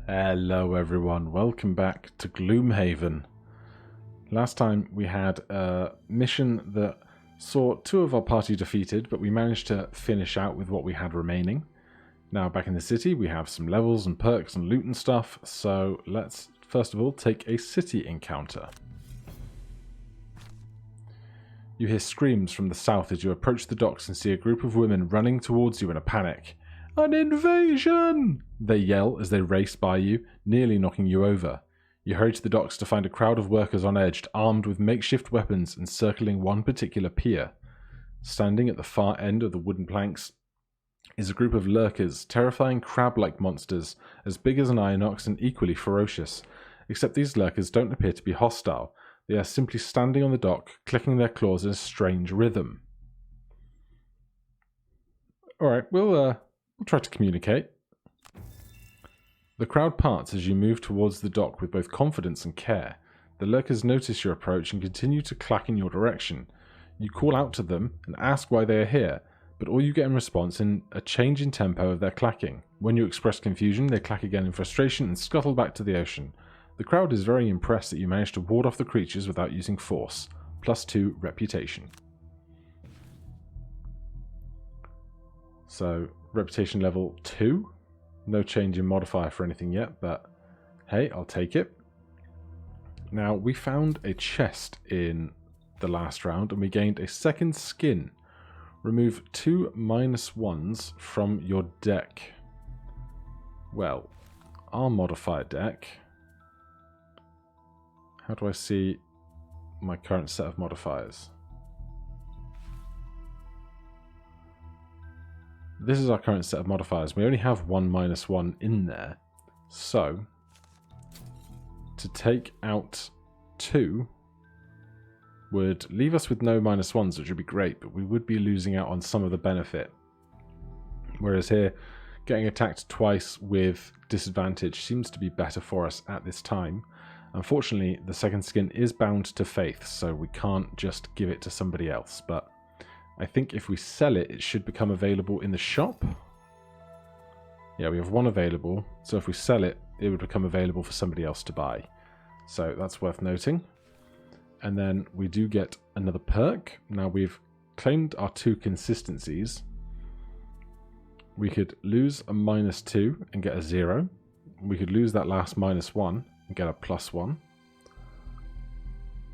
Hello everyone, welcome back to Gloomhaven. Last time we had a mission that saw two of our party defeated, but we managed to finish out with what we had remaining. Now back in the city we have some levels and perks and loot and stuff, so let's first of all take a city encounter. You hear screams from the south as you approach the docks and see a group of women running towards you in a panic. An invasion! They yell as they race by you, nearly knocking you over. You hurry to the docks to find a crowd of workers on edge, armed with makeshift weapons and circling one particular pier. Standing at the far end of the wooden planks is a group of lurkers, terrifying crab-like monsters, as big as an iron ox and equally ferocious. Except these lurkers don't appear to be hostile. They are simply standing on the dock, clicking their claws in a strange rhythm. Alright, we'll try to communicate. The crowd parts as you move towards the dock with both confidence and care. The lurkers notice your approach and continue to clack in your direction. You call out to them and ask why they are here, but all you get in response is a change in tempo of their clacking. When you express confusion, they clack again in frustration and scuttle back to the ocean. The crowd is very impressed that you managed to ward off the creatures without using force. +2 reputation. So, reputation level 2. No change in modifier for anything yet, but hey, I'll take it. Now, we found a chest in the last round and we gained a second skin. Remove 2 -1s from your deck. Well, our modifier deck. How do I see my current set of modifiers? This is our current set of modifiers. We only have 1 -1 in there. So, to take out 2 would leave us with no -1s, which would be great, but we would be losing out on some of the benefit. Whereas here, getting attacked twice with disadvantage seems to be better for us at this time. Unfortunately, the second skin is bound to faith, so we can't just give it to somebody else, but I think if we sell it, it should become available in the shop. Yeah, we have 1 available, so if we sell it, it would become available for somebody else to buy. So that's worth noting. And then we do get another perk. Now we've claimed our 2 consistencies. We could lose a -2 and get a 0. We could lose that last -1 and get a +1.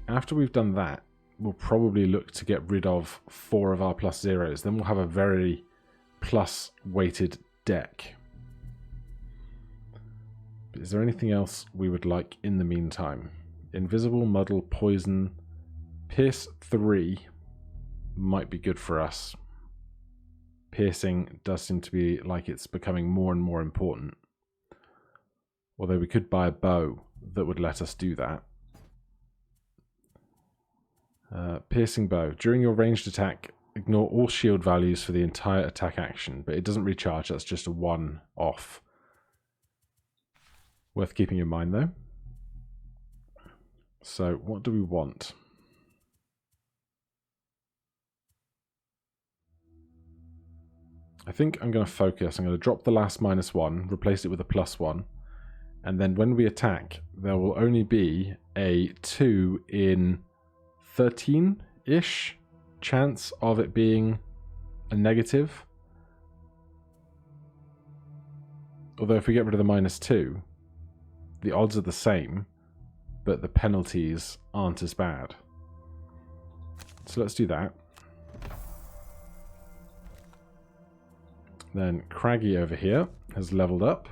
After we've done that, we'll probably look to get rid of 4 of our +0s. Then we'll have a very plus-weighted deck. But is there anything else we would like in the meantime? Invisible, Muddle, Poison, Pierce 3 might be good for us. Piercing does seem to be like it's becoming more and more important. Although we could buy a bow that would let us do that. Piercing bow. During your ranged attack, ignore all shield values for the entire attack action, but it doesn't recharge, that's just a one-off. Worth keeping in mind though. So, what do we want? I think I'm going to focus. I'm going to drop the last -1, replace it with a +1, and then when we attack, there will only be a 2 in 13-ish chance of it being a negative. Although if we get rid of the -2, the odds are the same, but the penalties aren't as bad. So let's do that. Then Craggy over here has leveled up.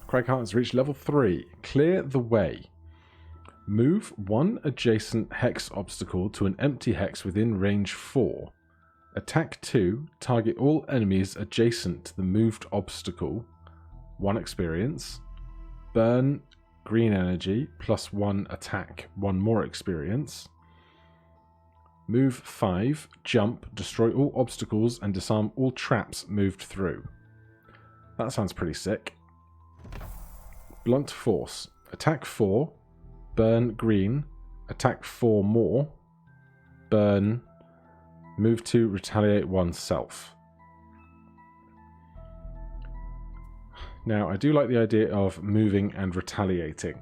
Cragheart has reached level 3. Clear the way. Move 1 adjacent hex obstacle to an empty hex within range 4. Attack 2. Target all enemies adjacent to the moved obstacle. 1 experience. Burn green energy +1 attack. 1 more experience. Move 5. Jump. Destroy all obstacles and disarm all traps moved through. That sounds pretty sick. Blunt force. Attack 4. Burn green, attack 4 more, burn, move 2, retaliate 1 self. Now, I do like the idea of moving and retaliating,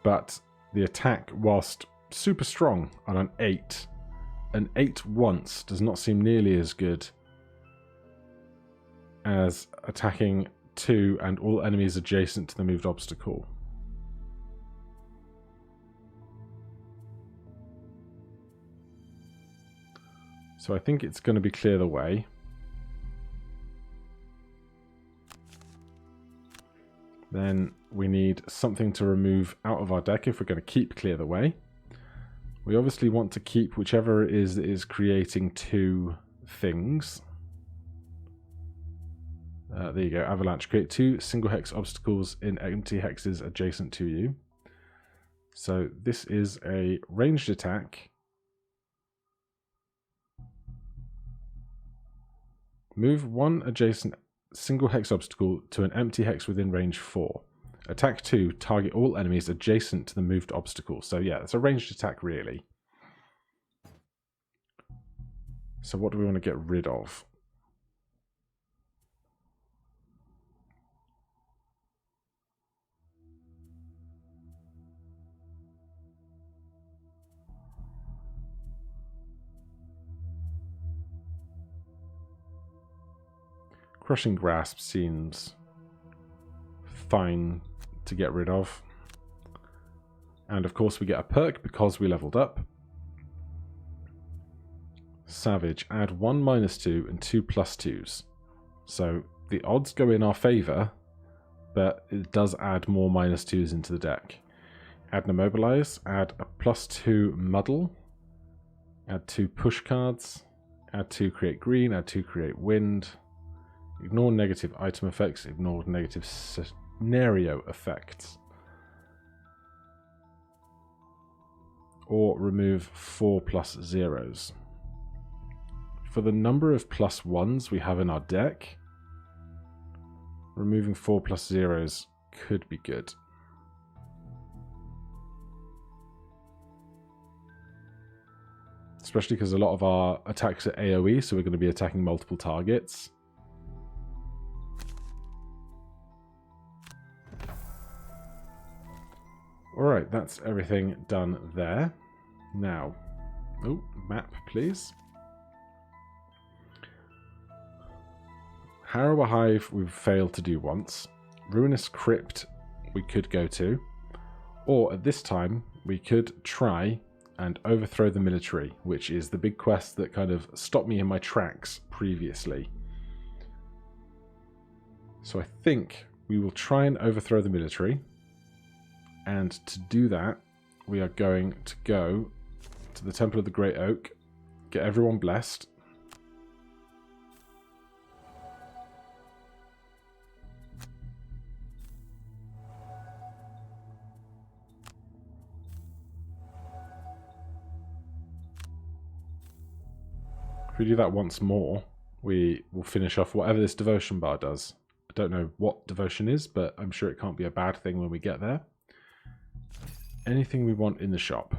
but the attack, whilst super strong on an 8 once does not seem nearly as good as attacking 2 and all enemies adjacent to the moved obstacle. So I think it's going to be clear the way. Then we need something to remove out of our deck if we're going to keep clear the way. We obviously want to keep whichever it is that is creating 2 things. There you go, Avalanche. Create 2 single hex obstacles in empty hexes adjacent to you. So this is a ranged attack. Move 1 adjacent single hex obstacle to an empty hex within range 4. Attack 2, target all enemies adjacent to the moved obstacle. So yeah, it's a ranged attack really. So what do we want to get rid of? Crushing Grasp seems fine to get rid of. And of course we get a perk because we leveled up. Savage, add 1 -2 and 2 +2s. So the odds go in our favour, but it does add more -2s into the deck. Add an Immobilize, add a +2 Muddle, add 2 push cards, add 2 create green, add 2 create wind. Ignore negative item effects, ignore negative scenario effects. Or remove 4 +0s. For the number of +1s we have in our deck, removing 4 +0s could be good. Especially because a lot of our attacks are AoE, so we're going to be attacking multiple targets. Alright, that's everything done there. Now, map please. Harrower Hive we've failed to do once. Ruinous Crypt we could go to. Or at this time, we could try and overthrow the military, which is the big quest that kind of stopped me in my tracks previously. So I think we will try and overthrow the military. And to do that, we are going to go to the Temple of the Great Oak, get everyone blessed. If we do that once more, we will finish off whatever this devotion bar does. I don't know what devotion is, but I'm sure it can't be a bad thing when we get there. Anything we want in the shop.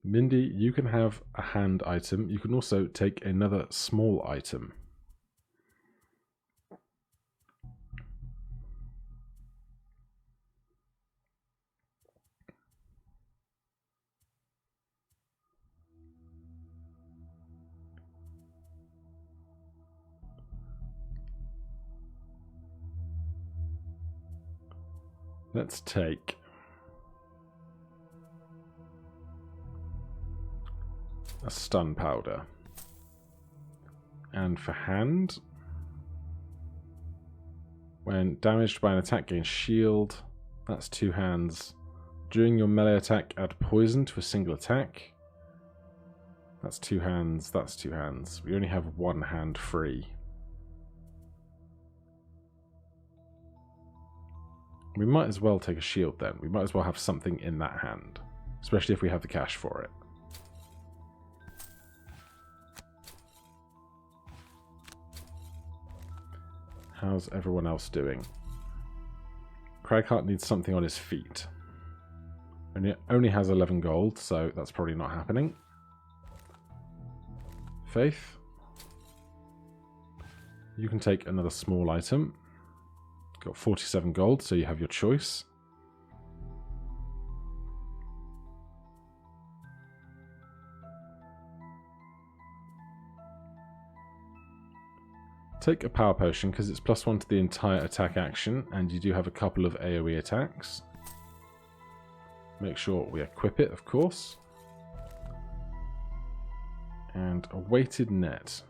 Mindy, you can have a hand item. You can also take another small item. Let's take a stun powder. And for hand, when damaged by an attack, gain shield. That's 2 hands. During your melee attack, add poison to a single attack. That's 2 hands. That's 2 hands. We only have 1 hand free. We might as well take a shield then. We might as well have something in that hand. Especially if we have the cash for it. How's everyone else doing? Cragheart needs something on his feet. And it only has 11 gold, so that's probably not happening. Faith? You can take another small item. Got 47 gold, so you have your choice. Take a power potion because it's +1 to the entire attack action, and you do have a couple of AoE attacks. Make sure we equip it, of course. And a weighted net.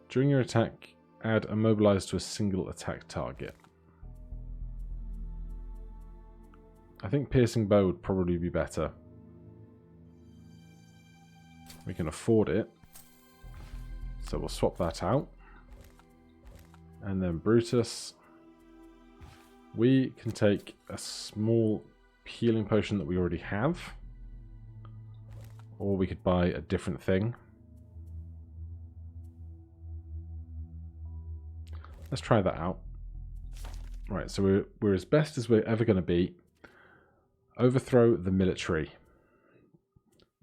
During your attack, add immobilize to a single attack target. I think piercing bow would probably be better. We can afford it. So we'll swap that out. And then Brutus. We can take a small healing potion that we already have. Or we could buy a different thing. Let's try that out. Right, so we're as best as we're ever going to be. Overthrow the military.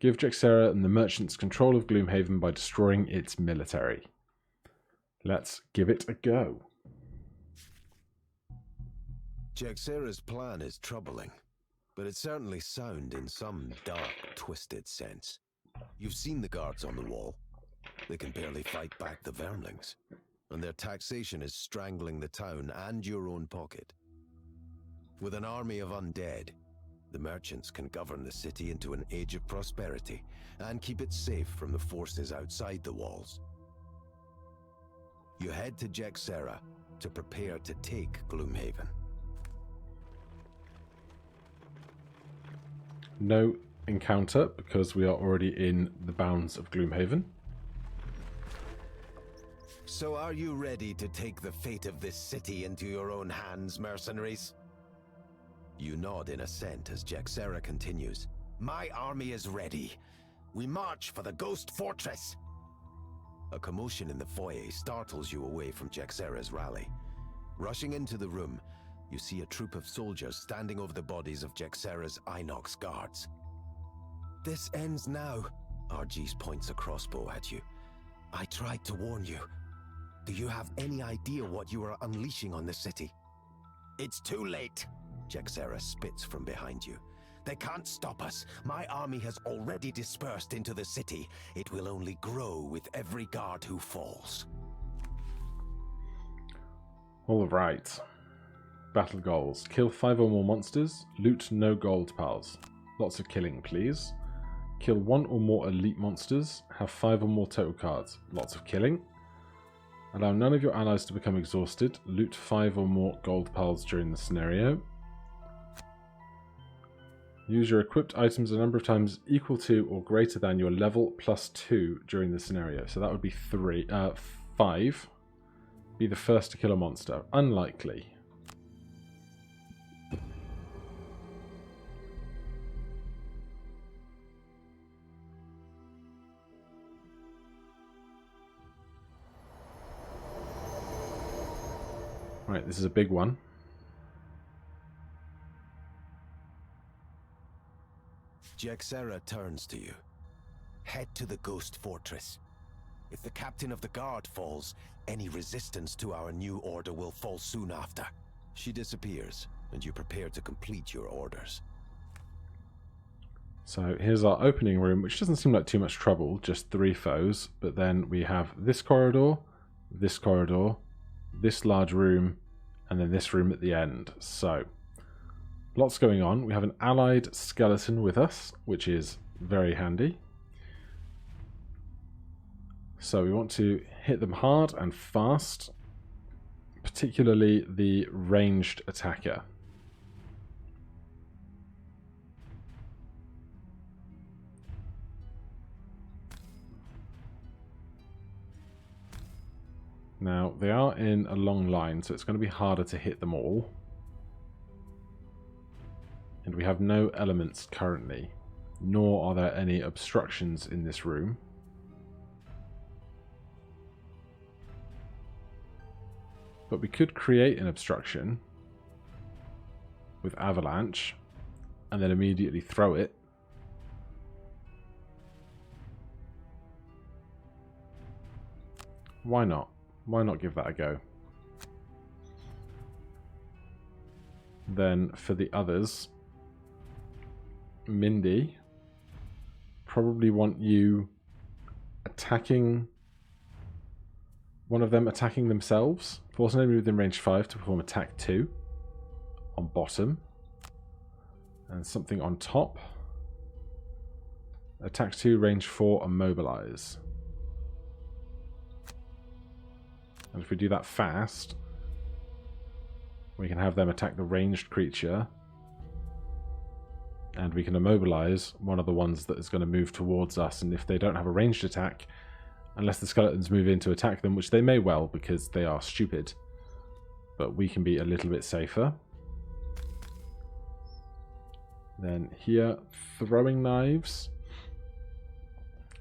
Give Jexera and the merchants control of Gloomhaven by destroying its military. Let's give it a go. Jexera's plan is troubling, but it's certainly sound in some dark, twisted sense. You've seen the guards on the wall. They can barely fight back the vermlings, and their taxation is strangling the town and your own pocket. With an army of undead, the merchants can govern the city into an age of prosperity and keep it safe from the forces outside the walls. You head to Jexera to prepare to take Gloomhaven. No encounter because we are already in the bounds of Gloomhaven. So are you ready to take the fate of this city into your own hands, mercenaries? You nod in assent as Jexera continues. My army is ready. We march for the Ghost Fortress. A commotion in the foyer startles you away from Jexera's rally. Rushing into the room, you see a troop of soldiers standing over the bodies of Jexera's Inox guards. This ends now. Argis points a crossbow at you. I tried to warn you. Do you have any idea what you are unleashing on the city? It's too late. Jexera spits from behind you. They can't stop us. My army has already dispersed into the city. It will only grow with every guard who falls. Alright. Battle goals. Kill 5 or more monsters. Loot no gold piles. Lots of killing, please. Kill 1 or more elite monsters. Have 5 or more total cards. Lots of killing. Allow none of your allies to become exhausted. Loot 5 or more gold piles during the scenario. Use your equipped items a number of times equal to or greater than your level +2 during the scenario. So that would be 5. Be the first to kill a monster. Unlikely. Right, this is a big one. Jexera turns to you. Head to the Ghost Fortress. If the captain of the guard falls, any resistance to our new order will fall soon after. She disappears, and you prepare to complete your orders. So here's our opening room, which doesn't seem like too much trouble, just 3 foes. But then we have this corridor, this large room, and then this room at the end. So lots going on. We have an allied skeleton with us, which is very handy. So we want to hit them hard and fast, particularly the ranged attacker. Now, they are in a long line, so it's going to be harder to hit them all. And we have no elements currently, nor are there any obstructions in this room. But we could create an obstruction with Avalanche and then immediately throw it. Why not? Why not give that a go? Then for the others, Mindy, probably want you attacking one of them, attacking themselves. Force an enemy within range 5 to perform attack 2 on bottom. And something on top. Attack 2, range 4, immobilize. And if we do that fast, we can have them attack the ranged creature. And we can immobilize one of the ones that is going to move towards us. And if they don't have a ranged attack, unless the skeletons move in to attack them, which they may well because they are stupid, but we can be a little bit safer. Then here, throwing knives.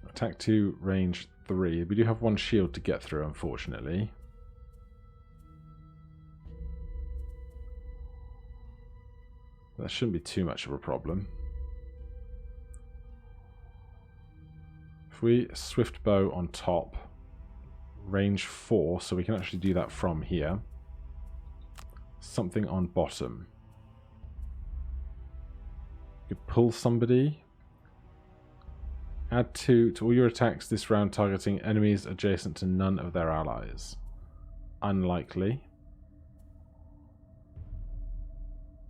Attack 2, range 3. We do have one shield to get through, unfortunately. That shouldn't be too much of a problem. If we swift bow on top, range 4, so we can actually do that from here. Something on bottom. You could pull somebody. Add 2 to all your attacks this round targeting enemies adjacent to none of their allies. Unlikely.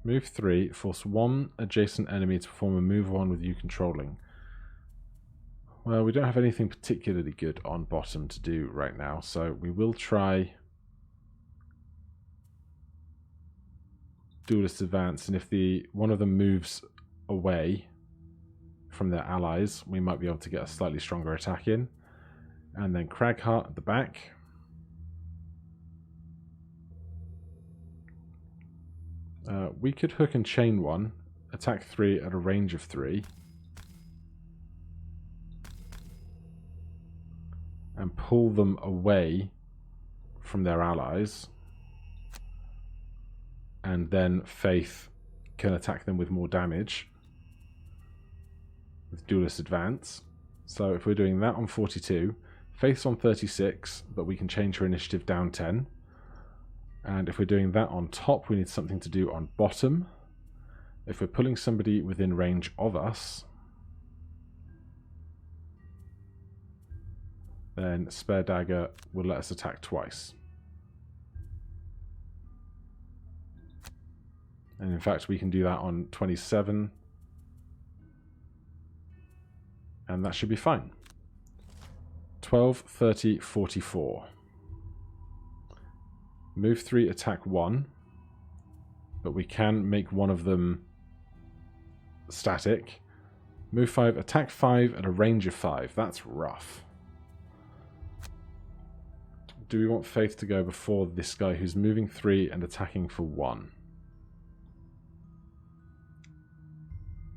Move 3. Force 1 adjacent enemy to perform a move 1 with you controlling. Well, we don't have anything particularly good on bottom to do right now, so we will try Duelist Advance, and if one of them moves away from their allies, we might be able to get a slightly stronger attack in. And then Cragheart at the back. We could hook and chain one, attack 3 at a range of 3. And pull them away from their allies. And then Faith can attack them with more damage. With Duelist Advance. So if we're doing that on 42, Faith's on 36, but we can change her initiative down 10. And if we're doing that on top, we need something to do on bottom. If we're pulling somebody within range of us, then Spare Dagger will let us attack twice. And in fact, we can do that on 27. And that should be fine. 12, 30, 44. Move 3, attack 1. But we can make one of them static. Move 5, attack 5 at a range of 5. That's rough. Do we want Faith to go before this guy who's moving 3 and attacking for 1?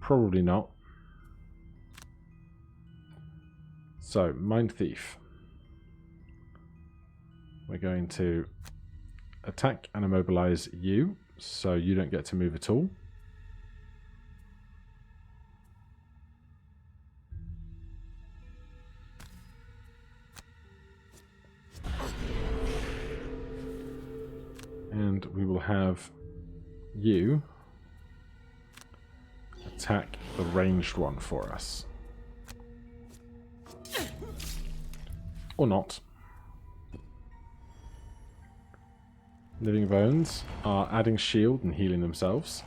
Probably not. So, Mind Thief. We're going to attack and immobilize you, so you don't get to move at all. And we will have you attack the ranged one for us. Or not. Living Bones are adding shield and healing themselves.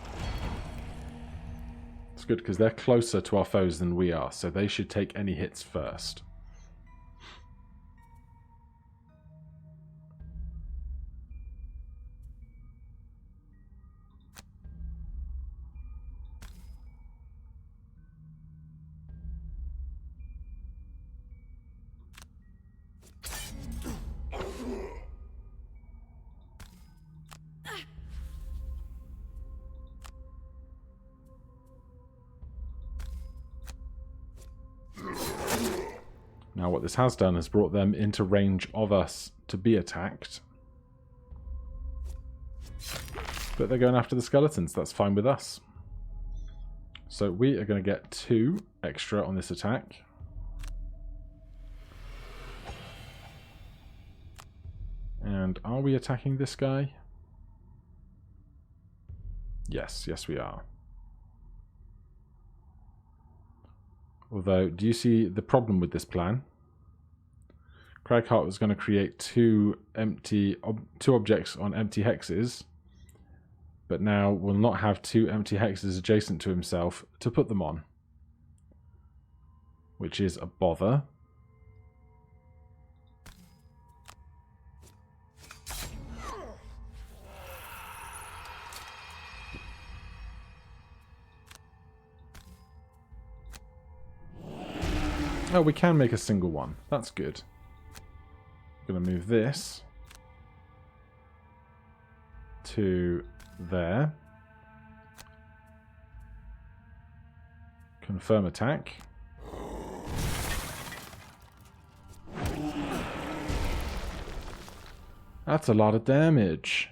It's good because they're closer to our foes than we are, so they should take any hits first. Now what this has done is brought them into range of us to be attacked. But they're going after the skeletons, that's fine with us. So we are going to get 2 extra on this attack. And are we attacking this guy? Yes, yes we are. Although, do you see the problem with this plan? Craighart was going to create two objects on empty hexes, but now will not have two empty hexes adjacent to himself to put them on, which is a bother. Oh, we can make a single one. That's good. I'm going to move this to there. Confirm attack. That's a lot of damage.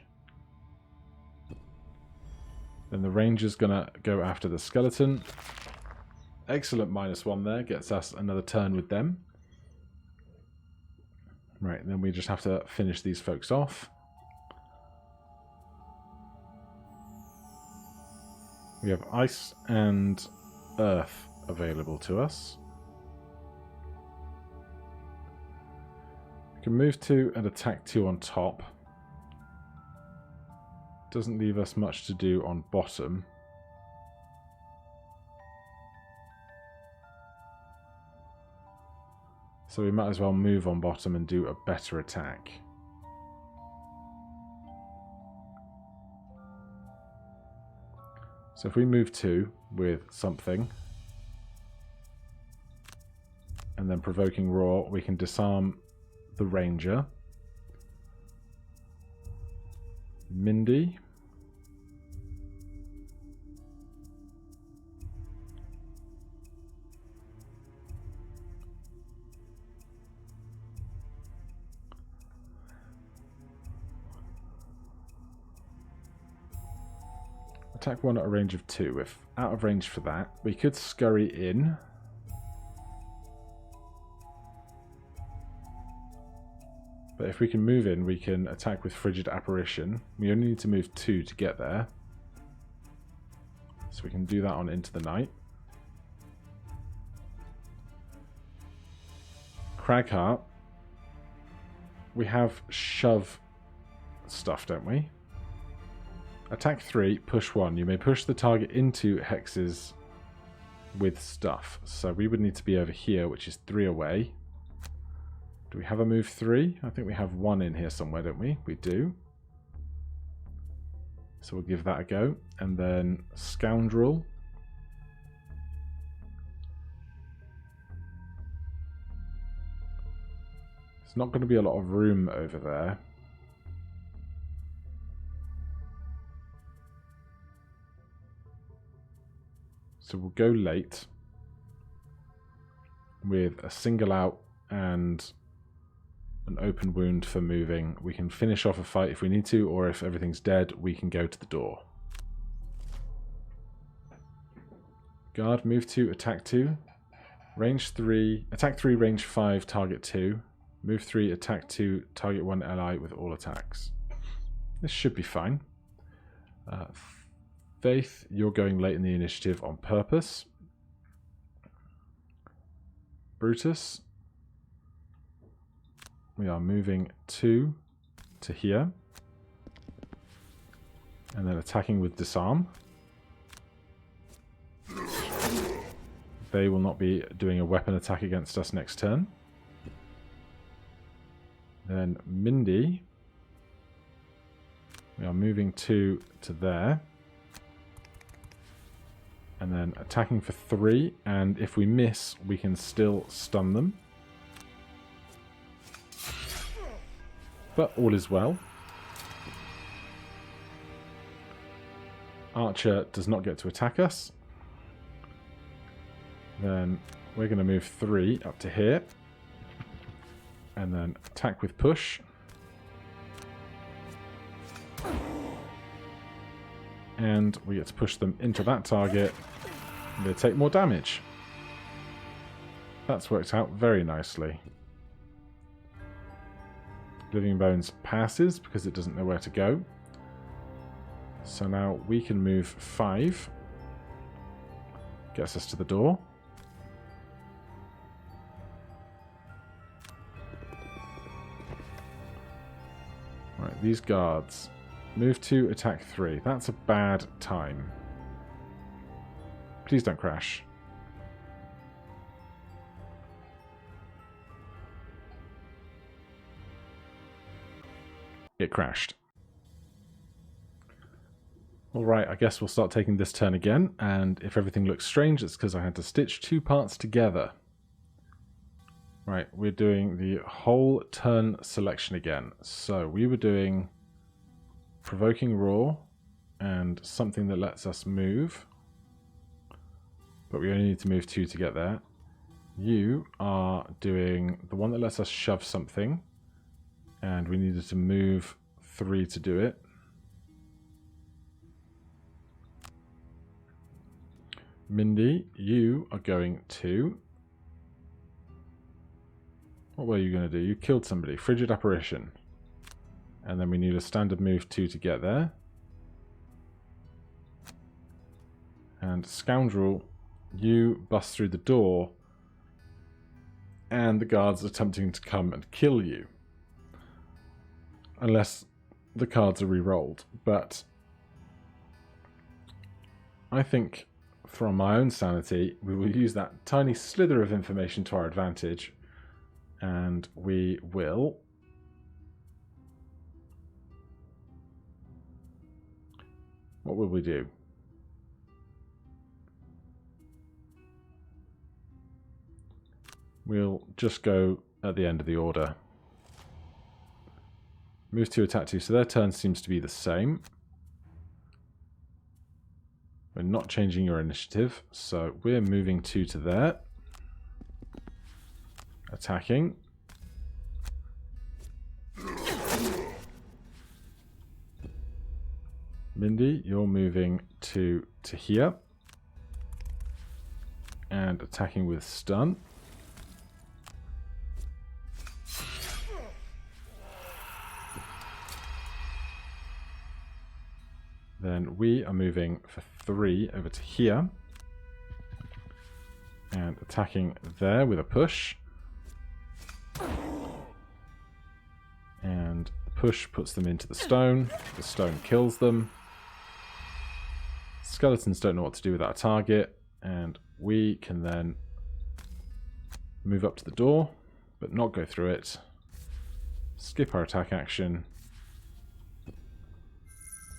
Then the ranger's going to go after the skeleton. Excellent -1 there. Gets us another turn with them. Right, then we just have to finish these folks off. We have ice and earth available to us. We can move 2 and attack 2 on top. Doesn't leave us much to do on bottom. So we might as well move on bottom and do a better attack. So if we move 2 with something, and then provoking roar, we can disarm the ranger. Mindy. Attack 1 at a range of 2. If out of range for that, we could scurry in. But if we can move in, we can attack with Frigid Apparition. We only need to move 2 to get there. So we can do that on Into the Night. Cragheart. We have shove stuff, don't we? Attack 3, push 1. You may push the target into hexes with stuff. So we would need to be over here, which is 3 away. Do we have a move 3? I think we have 1 in here somewhere, don't we? We do. So we'll give that a go. And then Scoundrel. There's not going to be a lot of room over there. So we'll go late with a single out and an open wound for moving. We can finish off a fight if we need to, or if everything's dead, we can go to the door. Guard, move 2, attack 2. Range 3, attack 3, range 5, target 2. Move 3, attack 2, target 1 ally with all attacks. This should be fine. Faith, you're going late in the initiative on purpose. Brutus, we are moving 2 to here. And then attacking with disarm. They will not be doing a weapon attack against us next turn. Then Mindy, we are moving 2 to there. And then attacking for 3, and if we miss, we can still stun them. But all is well. Archer does not get to attack us. Then we're going to move 3 up to here. And then attack with push. And we get to push them into that target. And they take more damage. That's worked out very nicely. Living Bones passes because it doesn't know where to go. So now we can move 5. Gets us to the door. Right, these guards. Move 2, attack 3. That's a bad time. Please don't crash. It crashed. Alright, I guess we'll start taking this turn again, and if everything looks strange, it's because I had to stitch 2 parts together. Right, we're doing the whole turn selection again. So we were doing Provoking Roar and something that lets us move, but we only need to move 2 to get there. You are doing the one that lets us shove something, and we needed to move 3 to do it. Mindy, you are going to... What were you going to do? You killed somebody. Frigid Apparition. And then we need a standard move 2 to get there. And Scoundrel, you bust through the door, and the guards are attempting to come and kill you. Unless the cards are re-rolled. But I think, from my own sanity, we will use that tiny slither of information to our advantage, and we will... What will we do? We'll just go at the end of the order. Move 2, attack 2. So their turn seems to be the same. We're not changing your initiative, so we're moving 2 to there. Attacking. Mindy, you're moving 2 to here. And attacking with stun. Then we are moving for 3 over to here. And attacking there with a push. And the push puts them into the stone. The stone kills them. Skeletons don't know what to do without a target. And we can then move up to the door, but not go through it. Skip our attack action.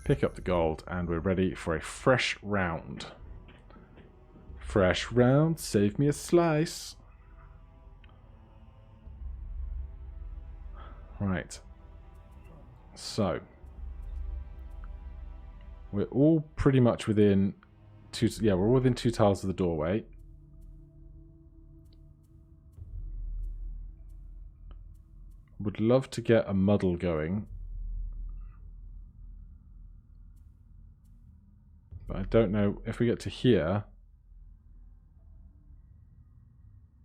Pick up the gold, and we're ready for a fresh round. Fresh round, save me a slice. Right. So, we're all pretty much within 2... Yeah, we're all within 2 tiles of the doorway. Would love to get a muddle going. But I don't know if we get to here.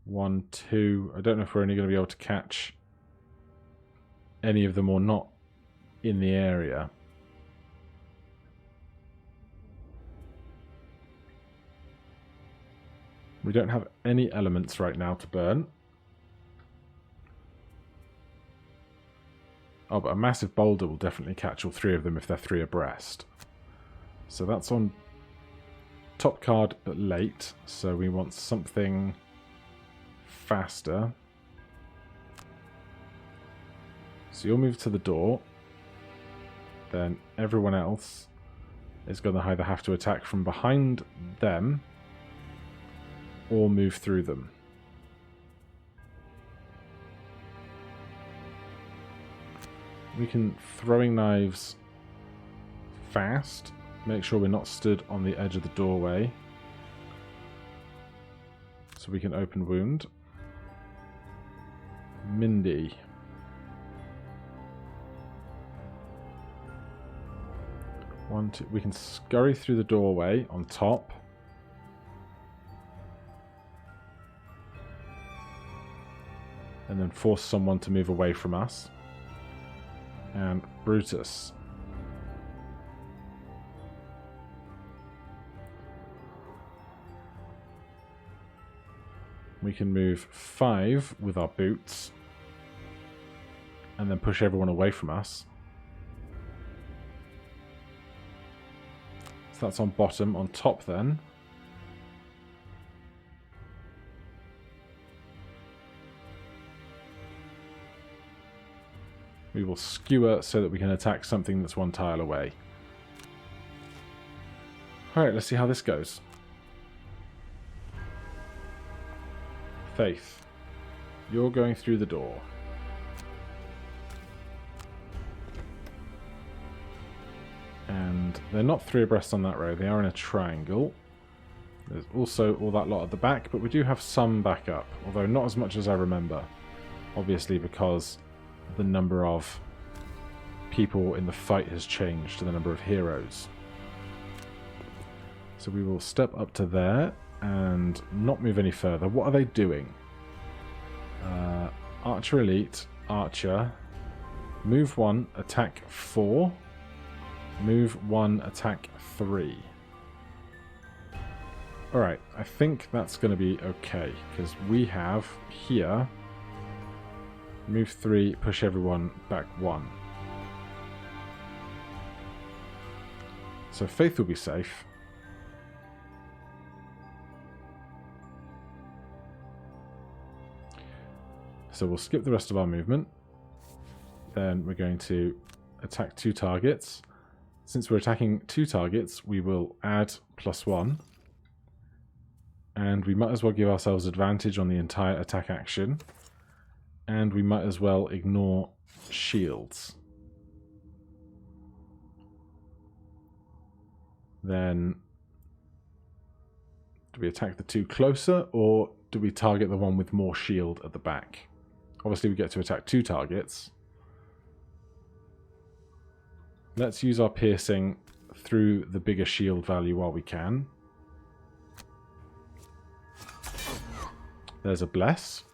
1, 2. I don't know if we're only going to be able to catch any of them or not in the area. We don't have any elements right now to burn. Oh, but a massive boulder will definitely catch all 3 of them if they're 3 abreast. So that's on top card, but late. So we want something faster. So you'll move to the door. Then everyone else is going to either have to attack from behind them or move through them. We can throwing knives fast. Make sure we're not stood on the edge of the doorway. So we can open wound. Mindy. One, two. We can scurry through the doorway on top. And then force someone to move away from us. And Brutus. We can move 5 with our boots. And then push everyone away from us. So that's on bottom. On top then. We will skewer so that we can attack something that's 1 tile away. Alright, let's see how this goes. Faith, you're going through the door. And they're not 3 abreast on that row, they are in a triangle. There's also all that lot at the back, but we do have some backup, although not as much as I remember. Obviously because the number of people in the fight has changed to the number of heroes. So we will step up to there and not move any further. What are they doing? Archer Elite, Archer, move 1, attack 4, move 1, attack 3. Alright, I think that's going to be okay, because we have here, move 3, push everyone back 1. So Faith will be safe. So we'll skip the rest of our movement. Then we're going to attack 2 targets. Since we're attacking 2 targets, we will add +1. And we might as well give ourselves advantage on the entire attack action. And we might as well ignore shields. Then, do we attack the 2 closer, or do we target the one with more shield at the back? Obviously we get to attack 2 targets. Let's use our piercing through the bigger shield value while we can. There's a bless.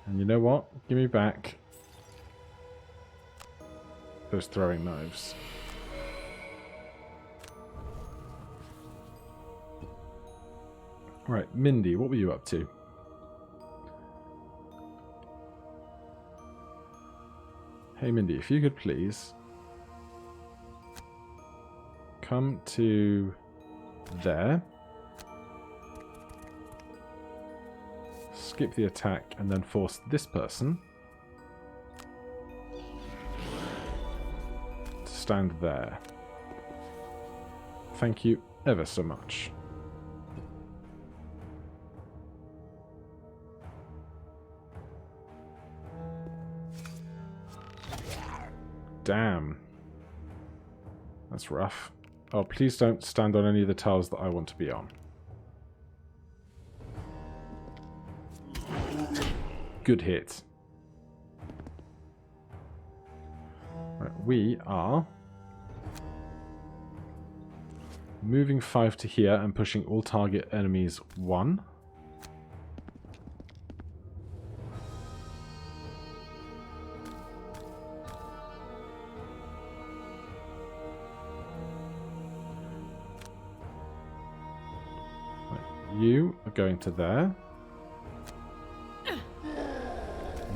And you know what? Give me back those throwing knives. Right, Mindy, what were you up to? Hey Mindy, if you could please come to there, skip the attack, and then force this person to stand there. Thank you ever so much. Damn. That's rough. Oh, please don't stand on any of the tiles that I want to be on. Good hit. Right, we are moving 5 to here and pushing all target enemies 1. You are going to there.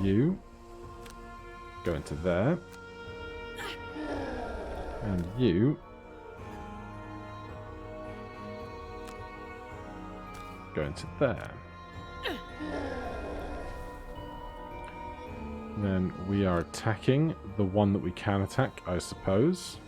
You go into there. And you go into there. Then we are attacking the one that we can attack, I suppose.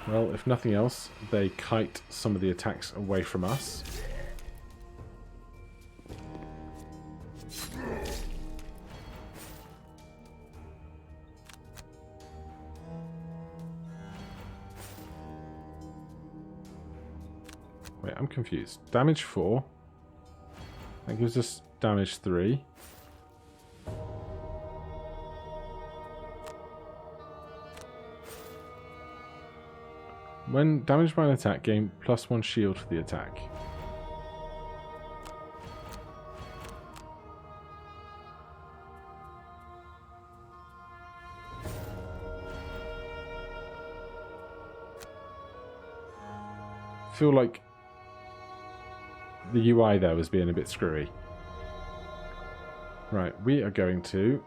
Well, if nothing else, they kite some of the attacks away from us. Wait, I'm confused. Damage 4. That gives us damage 3. When damaged by an attack, gain +1 shield for the attack. I feel like the UI there was being a bit screwy. Right, we are going to...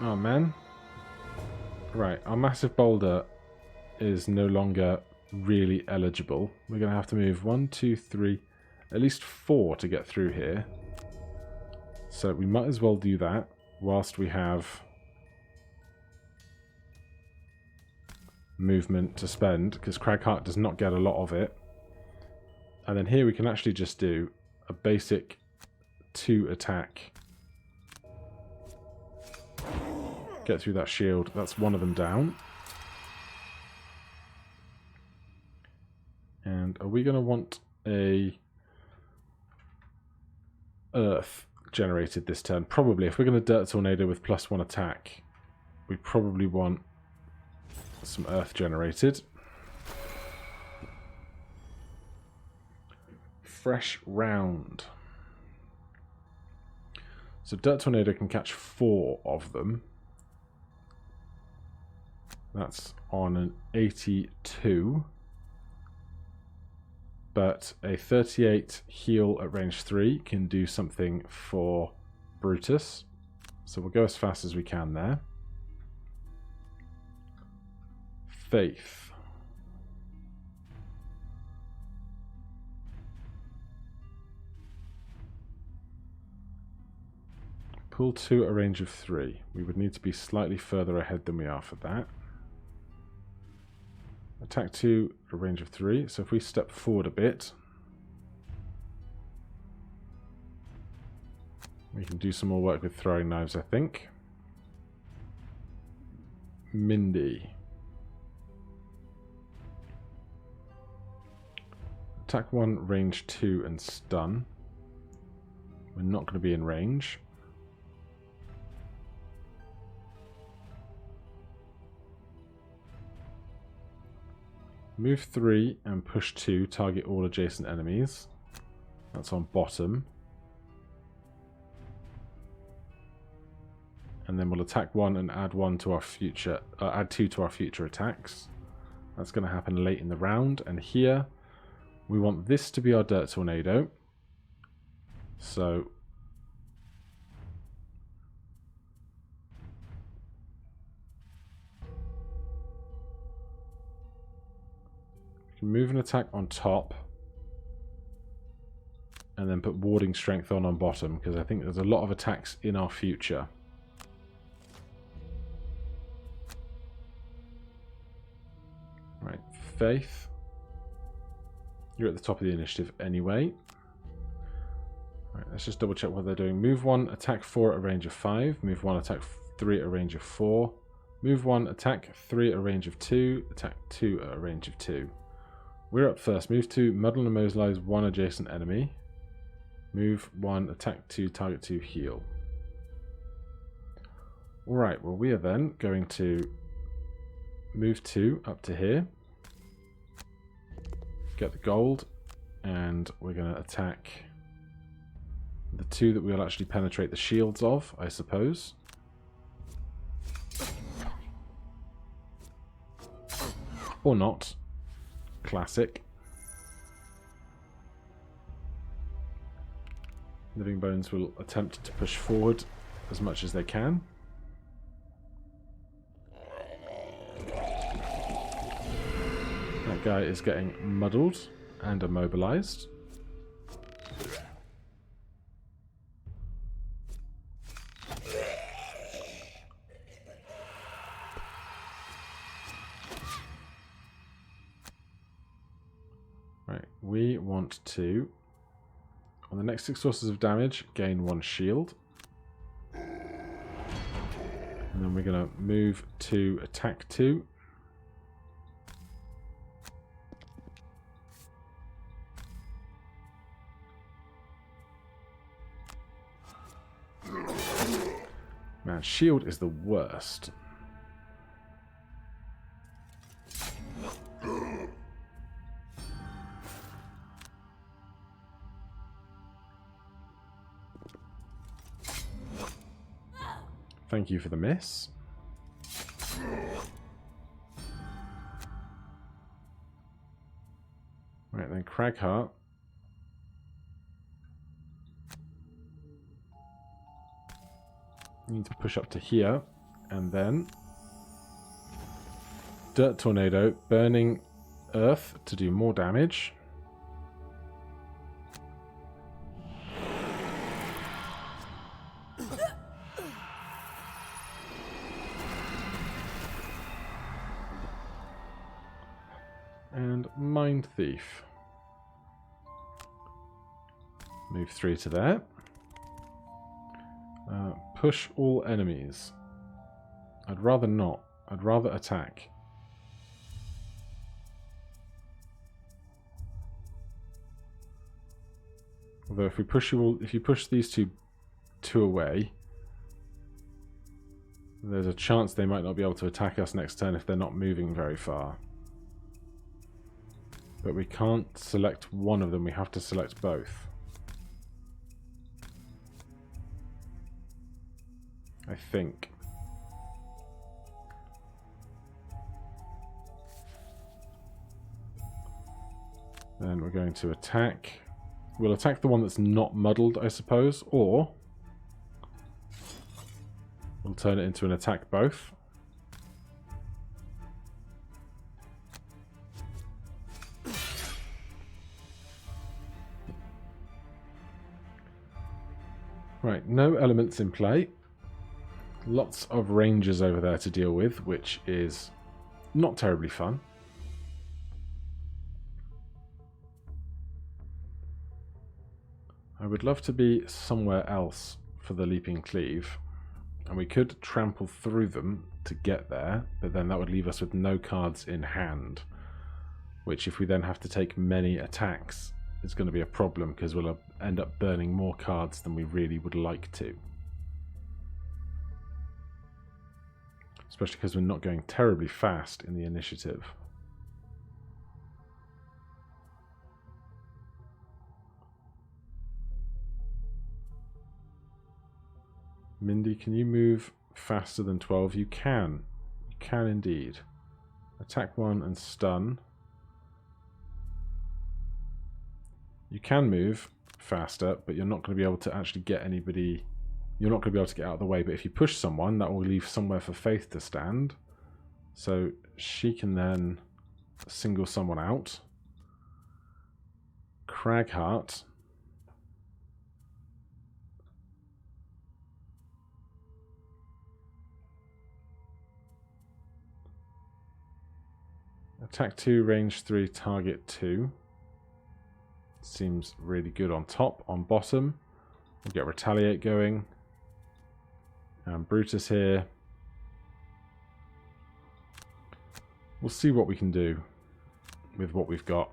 Oh, man. Right, our massive boulder is no longer really eligible. We're going to have to move 1, 2, 3, at least 4 to get through here. So we might as well do that whilst we have movement to spend, because Cragheart does not get a lot of it. And then here we can actually just do a basic 2 attack. Get through that shield. That's one of them down. And are we going to want a earth generated this turn? Probably. If we're going to Dirt Tornado with +1 attack, we probably want some earth generated. Fresh round. So Dirt Tornado can catch 4 of them. That's on an 82. But a 38 heal at range 3 can do something for Brutus. So we'll go as fast as we can there. Faith. Pull 2 at a range of 3. We would need to be slightly further ahead than we are for that. Attack 2 at a range of 3. So if we step forward a bit, we can do some more work with throwing knives, I think. Mindy. Attack 1, range 2, and stun. We're not going to be in range. Move 3 and push 2, target all adjacent enemies. That's on bottom. And then we'll attack 1 and add 1 to our future, add 2 to our future attacks. That's going to happen late in the round. And here, we want this to be our Dirt Tornado. So move an attack on top and then put warding strength on bottom, because I think there's a lot of attacks in our future. Right, Faith. You're at the top of the initiative anyway. Right, let's just double check what they're doing. Move 1, attack 4 at a range of 5. Move 1, attack 3 at a range of 4. Move 1, attack 3 at a range of 2. Attack 2 at a range of 2. We're up first. Move 2, muddle and mobilize 1 adjacent enemy. Move 1, attack 2, target 2, heal. Alright, well we are then going to move 2 up to here. Get the gold. And we're going to attack the 2 that we'll actually penetrate the shields of, I suppose. Or not. Classic. Living Bones will attempt to push forward as much as they can. That guy is getting muddled and immobilized. Right, we want to, on the next 6 sources of damage, gain 1 shield. And then we're going to move to attack 2. Man, shield is the worst. Thank you for the miss. Right, then Cragheart. Need to push up to here, and then Dirt Tornado, burning earth to do more damage. And Mind Thief. Move 3 to there. Push all enemies. I'd rather not. I'd rather attack. Although if you push these two away, there's a chance they might not be able to attack us next turn if they're not moving very far. But we can't select one of them, we have to select both. I think. Then we're going to attack. We'll attack the one that's not muddled, I suppose, or we'll turn it into an attack both. Right, no elements in play. Lots of rangers over there to deal with, which is not terribly fun. I would love to be somewhere else for the Leaping Cleave, and we could trample through them to get there, but then that would leave us with no cards in hand, which if we then have to take many attacks is going to be a problem because we'll end up burning more cards than we really would like to. Especially because we're not going terribly fast in the initiative. Mindy, can you move faster than 12? You can. You can indeed. Attack 1 and stun. You can move faster, but you're not going to be able to actually get anybody. You're not going to be able to get out of the way, but if you push someone, that will leave somewhere for Faith to stand. So she can then single someone out. Cragheart. Attack 2, range 3, target 2. Seems really good on top. On bottom, we'll get Retaliate going. And Brutus here. We'll see what we can do with what we've got.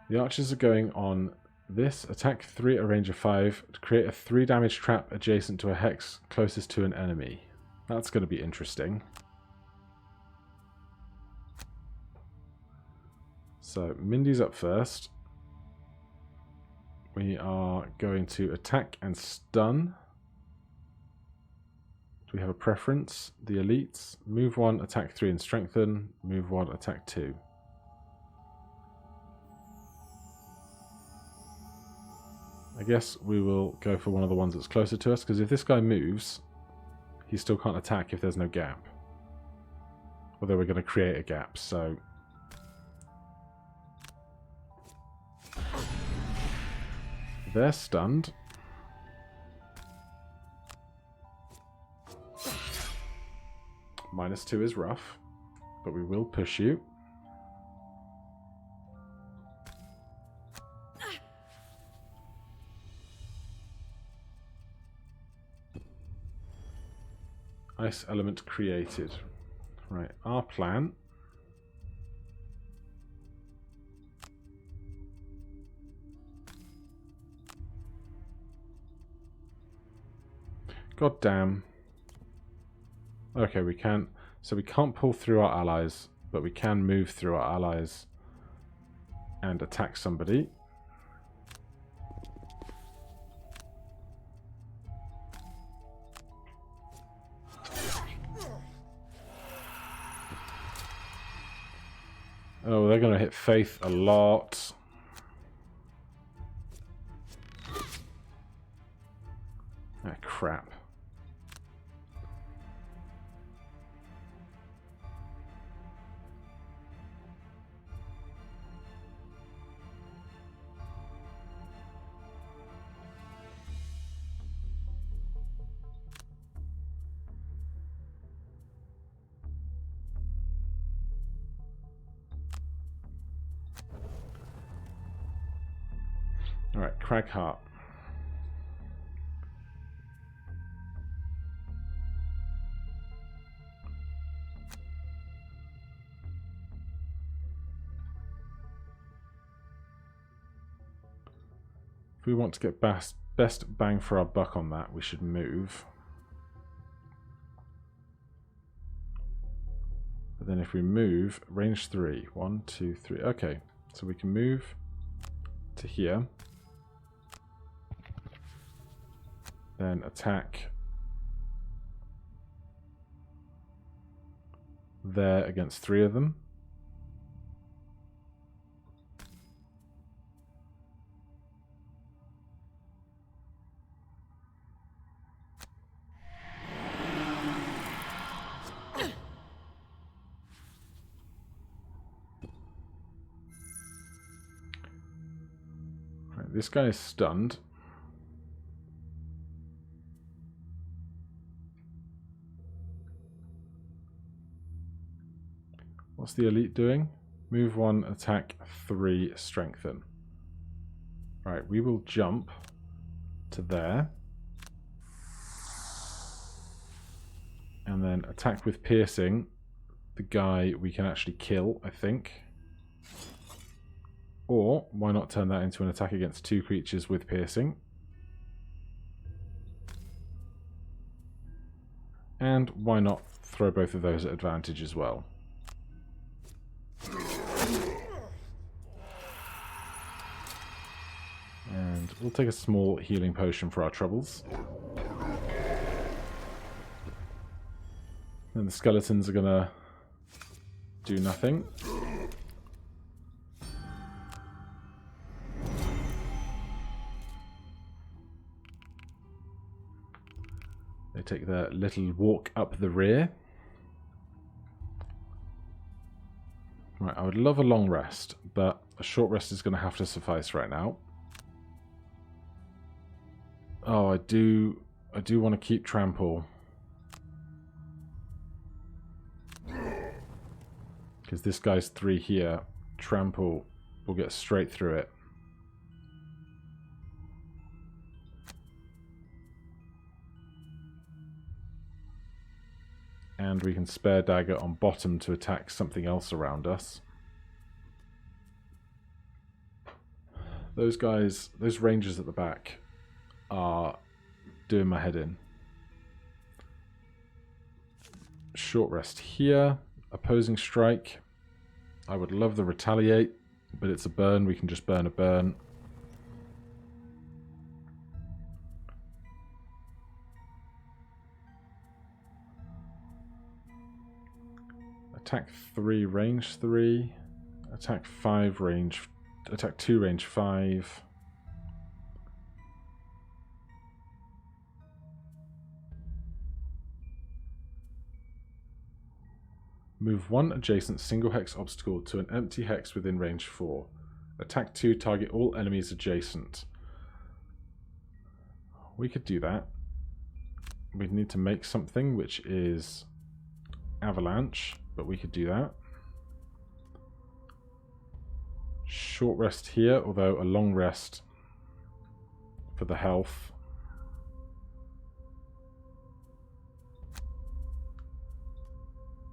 The archers are going on this. Attack 3 at a range of 5 to create a 3 damage trap adjacent to a hex closest to an enemy. That's going to be interesting. So Mindy's up first. We are going to attack and stun. Do we have a preference? The elites. Move 1, attack 3 and strengthen. Move 1, attack 2. I guess we will go for one of the ones that's closer to us, because if this guy moves, he still can't attack if there's no gap. Although we're going to create a gap, so... They're stunned. -2 is rough, but we will push you. Ice element created. Right, our plan. God damn. Okay, we can't. So we can't pull through our allies, but we can move through our allies and attack somebody. Oh, they're going to hit Faith a lot. Ah, crap. Alright, Cragheart. If we want to get best bang for our buck on that, we should move. But then if we move, range 3. 1, 2, 3. Okay, so we can move to here. Then attack there against 3 of them. Right, this guy is stunned. What's the elite doing? Move 1, attack 3, strengthen. Right, we will jump to there. And then attack with piercing the guy we can actually kill, I think. Or, why not turn that into an attack against 2 creatures with piercing? And why not throw both of those at advantage as well? And we'll take a small healing potion for our troubles. And the skeletons are gonna do nothing. They take their little walk up the rear. Right, I would love a long rest, but a short rest is going to have to suffice right now. Oh, I do want to keep trample. Because this guy's 3 here. Trample will get straight through it. And we can spare dagger on bottom to attack something else around us. Those guys, those rangers at the back are doing my head in. Short rest here. Opposing strike. I would love the retaliate, but it's a burn. We can just burn a burn. Attack 3, range 3. Attack 5, range... Attack 2, range 5. Move 1 adjacent single hex obstacle to an empty hex within range 4. Attack 2, target all enemies adjacent. We could do that. We'd need to make something which is avalanche, but we could do that. Short rest here, although a long rest for the health.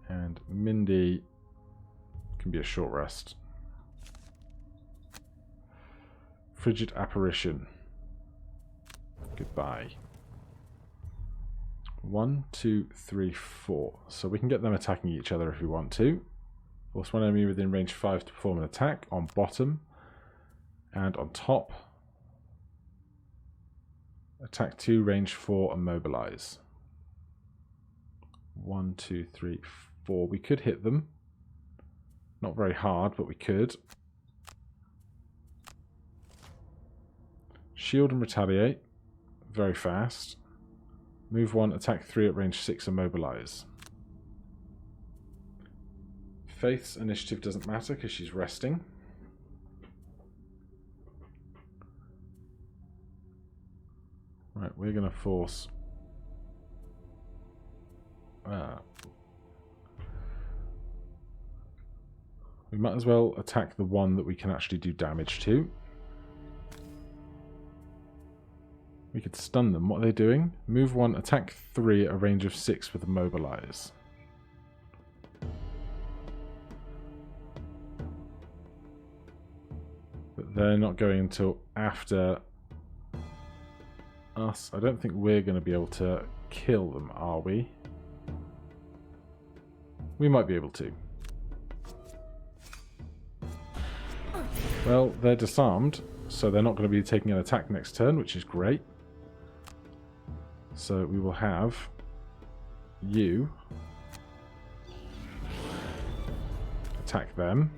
And Mindy can be a short rest. Frigid Apparition. Goodbye. 1, 2, 3, 4. So we can get them attacking each other if we want to. Force one enemy within range 5 to perform an attack on bottom. And on top. Attack 2, range 4, and mobilize. 1, 2, 3, 4. We could hit them. Not very hard, but we could. Shield and retaliate. Very fast. Move 1, attack 3 at range 6 and mobilize. Faith's initiative doesn't matter because she's resting. Right, we're going to force... we might as well attack the one that we can actually do damage to. We could stun them. What are they doing? Move 1, attack 3 at a range of 6 with a mobilize. But they're not going until after us. I don't think we're going to be able to kill them, are we? We might be able to. Well, they're disarmed, so they're not going to be taking an attack next turn, which is great. So we will have you attack them.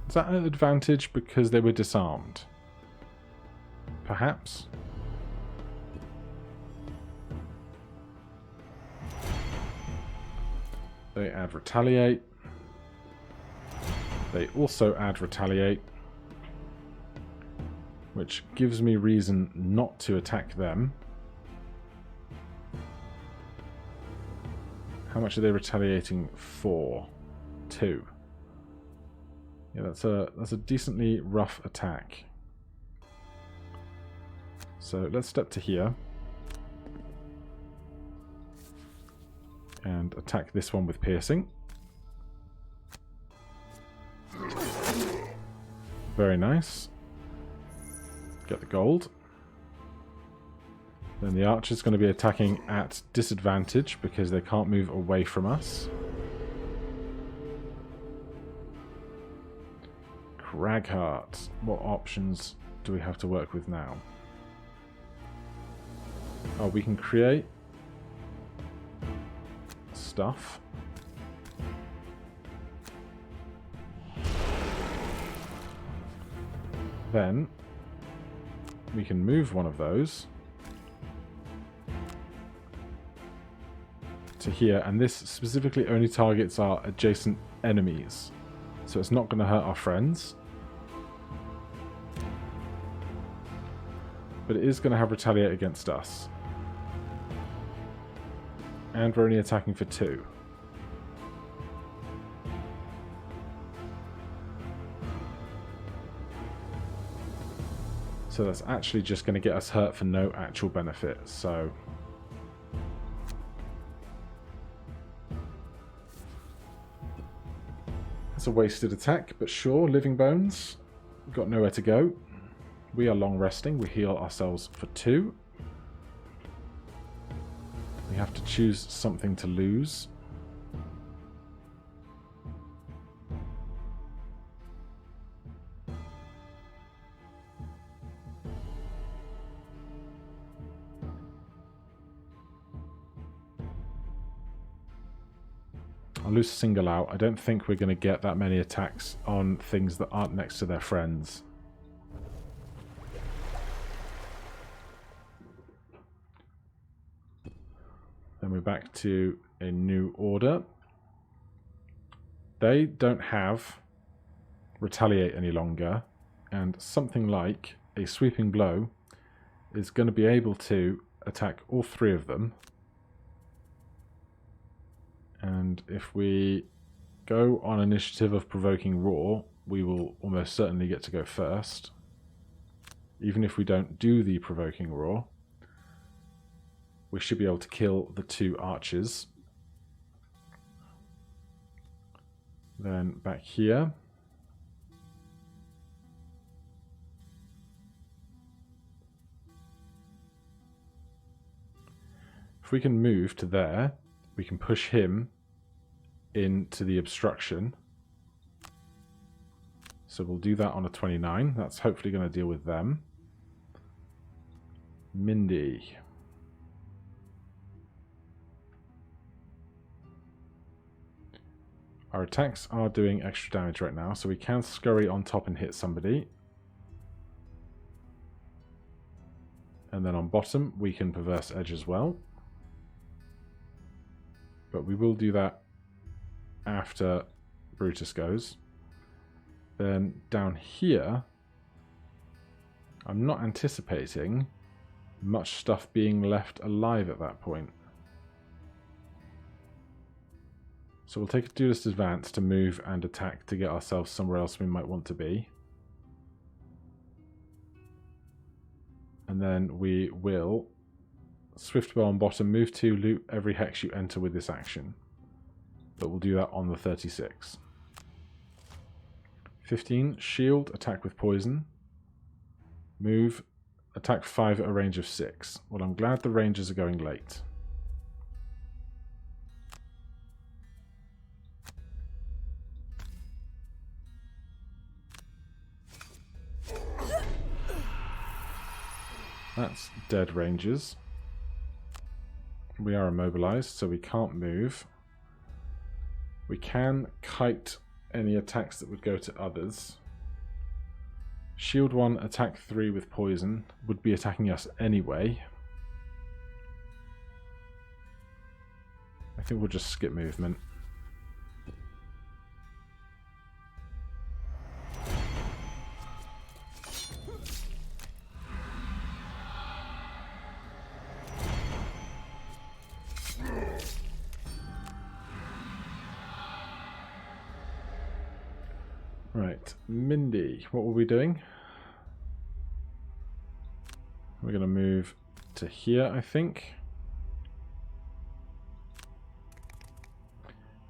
Is that an advantage because they were disarmed? Perhaps? They add retaliate. They also add retaliate, which gives me reason not to attack them. How much are they retaliating for? 2. Yeah, that's a decently rough attack. So let's step to here and attack this one with piercing. Very nice. Get the gold. Then the archer's going to be attacking at disadvantage because they can't move away from us. Cragheart. What options do we have to work with now? Oh, we can create stuff. Then we can move one of those to here, and this specifically only targets our adjacent enemies, so it's not going to hurt our friends, but it is going to have retaliate against us, and we're only attacking for 2. So that's actually just going to get us hurt for no actual benefit, so... It's a wasted attack, but sure, living bones. We've got nowhere to go. We are long resting. We heal ourselves for 2. We have to choose something to lose. I'll lose single out. I don't think we're going to get that many attacks on things that aren't next to their friends. Then we're back to a new order. They don't have retaliate any longer, and something like a sweeping blow is going to be able to attack all 3 of them. And if we go on initiative of provoking roar, we will almost certainly get to go first. Even if we don't do the provoking roar, we should be able to kill the 2 archers. Then back here. If we can move to there, we can push him into the obstruction. So we'll do that on a 29. That's hopefully going to deal with them. Mindy. Our attacks are doing extra damage right now, so we can scurry on top and hit somebody. And then on bottom, we can Perverse Edge as well. But we will do that after Brutus goes. Then down here, I'm not anticipating much stuff being left alive at that point. So we'll take a duelist advance to move and attack to get ourselves somewhere else we might want to be. And then we will Swift Bow on bottom, move to loot every hex you enter with this action. But we'll do that on the 36. 15, shield, attack with poison. Move, attack 5 at a range of 6. Well, I'm glad the rangers are going late. That's dead rangers. We are immobilized, so we can't move. We can kite any attacks that would go to others. Shield 1, attack 3 with poison would be attacking us anyway. I think we'll just skip movement. Right, Mindy, what were we doing? We're going to move to here, I think.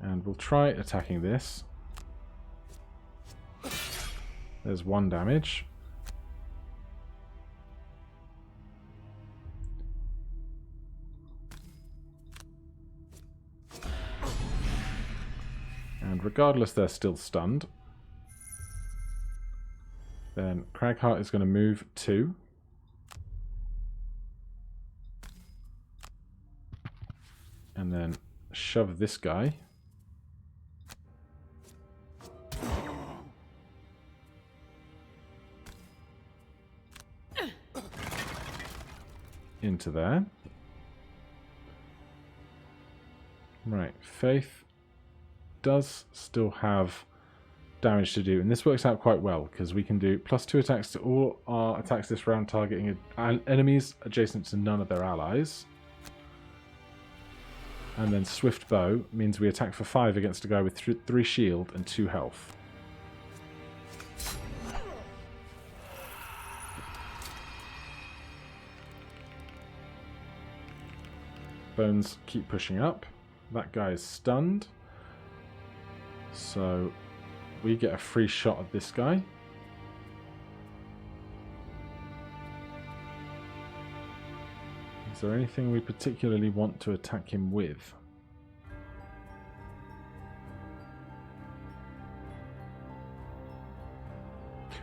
And we'll try attacking this. There's 1 damage. And regardless, they're still stunned. Then Cragheart is going to move 2. And then shove this guy. Into there. Right, Faith does still have damage to do, and this works out quite well because we can do +2 attacks to all our attacks this round targeting enemies adjacent to none of their allies. And then Swift Bow means we attack for 5 against a guy with 3 shield and 2 health. Bones keep pushing up. That guy is stunned. So we get a free shot at this guy. Is there anything we particularly want to attack him with?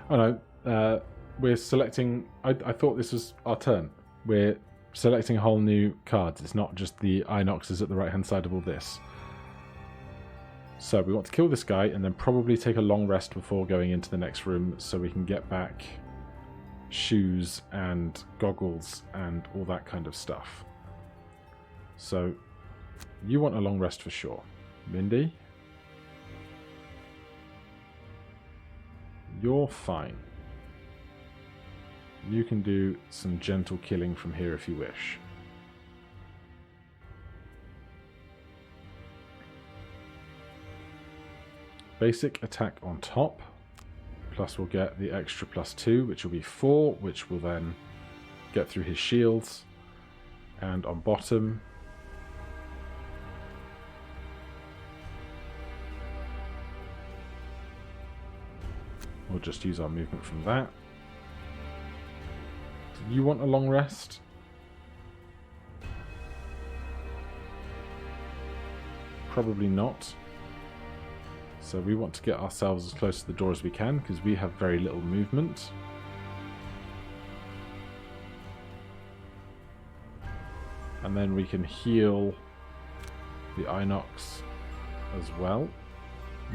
Oh no, we're selecting... I thought this was our turn. We're selecting a whole new cards. It's not just the Inoxes at the right hand side of all this. So we want to kill this guy and then probably take a long rest before going into the next room so we can get back shoes and goggles and all that kind of stuff. So you want a long rest for sure. Mindy? You're fine. You can do some gentle killing from here if you wish. Basic attack on top, plus we'll get the extra +2, which will be 4, which will then get through his shields. And on bottom, we'll just use our movement from that. Do you want a long rest? Probably not. So we want to get ourselves as close to the door as we can because we have very little movement. And then we can heal the Inox as well.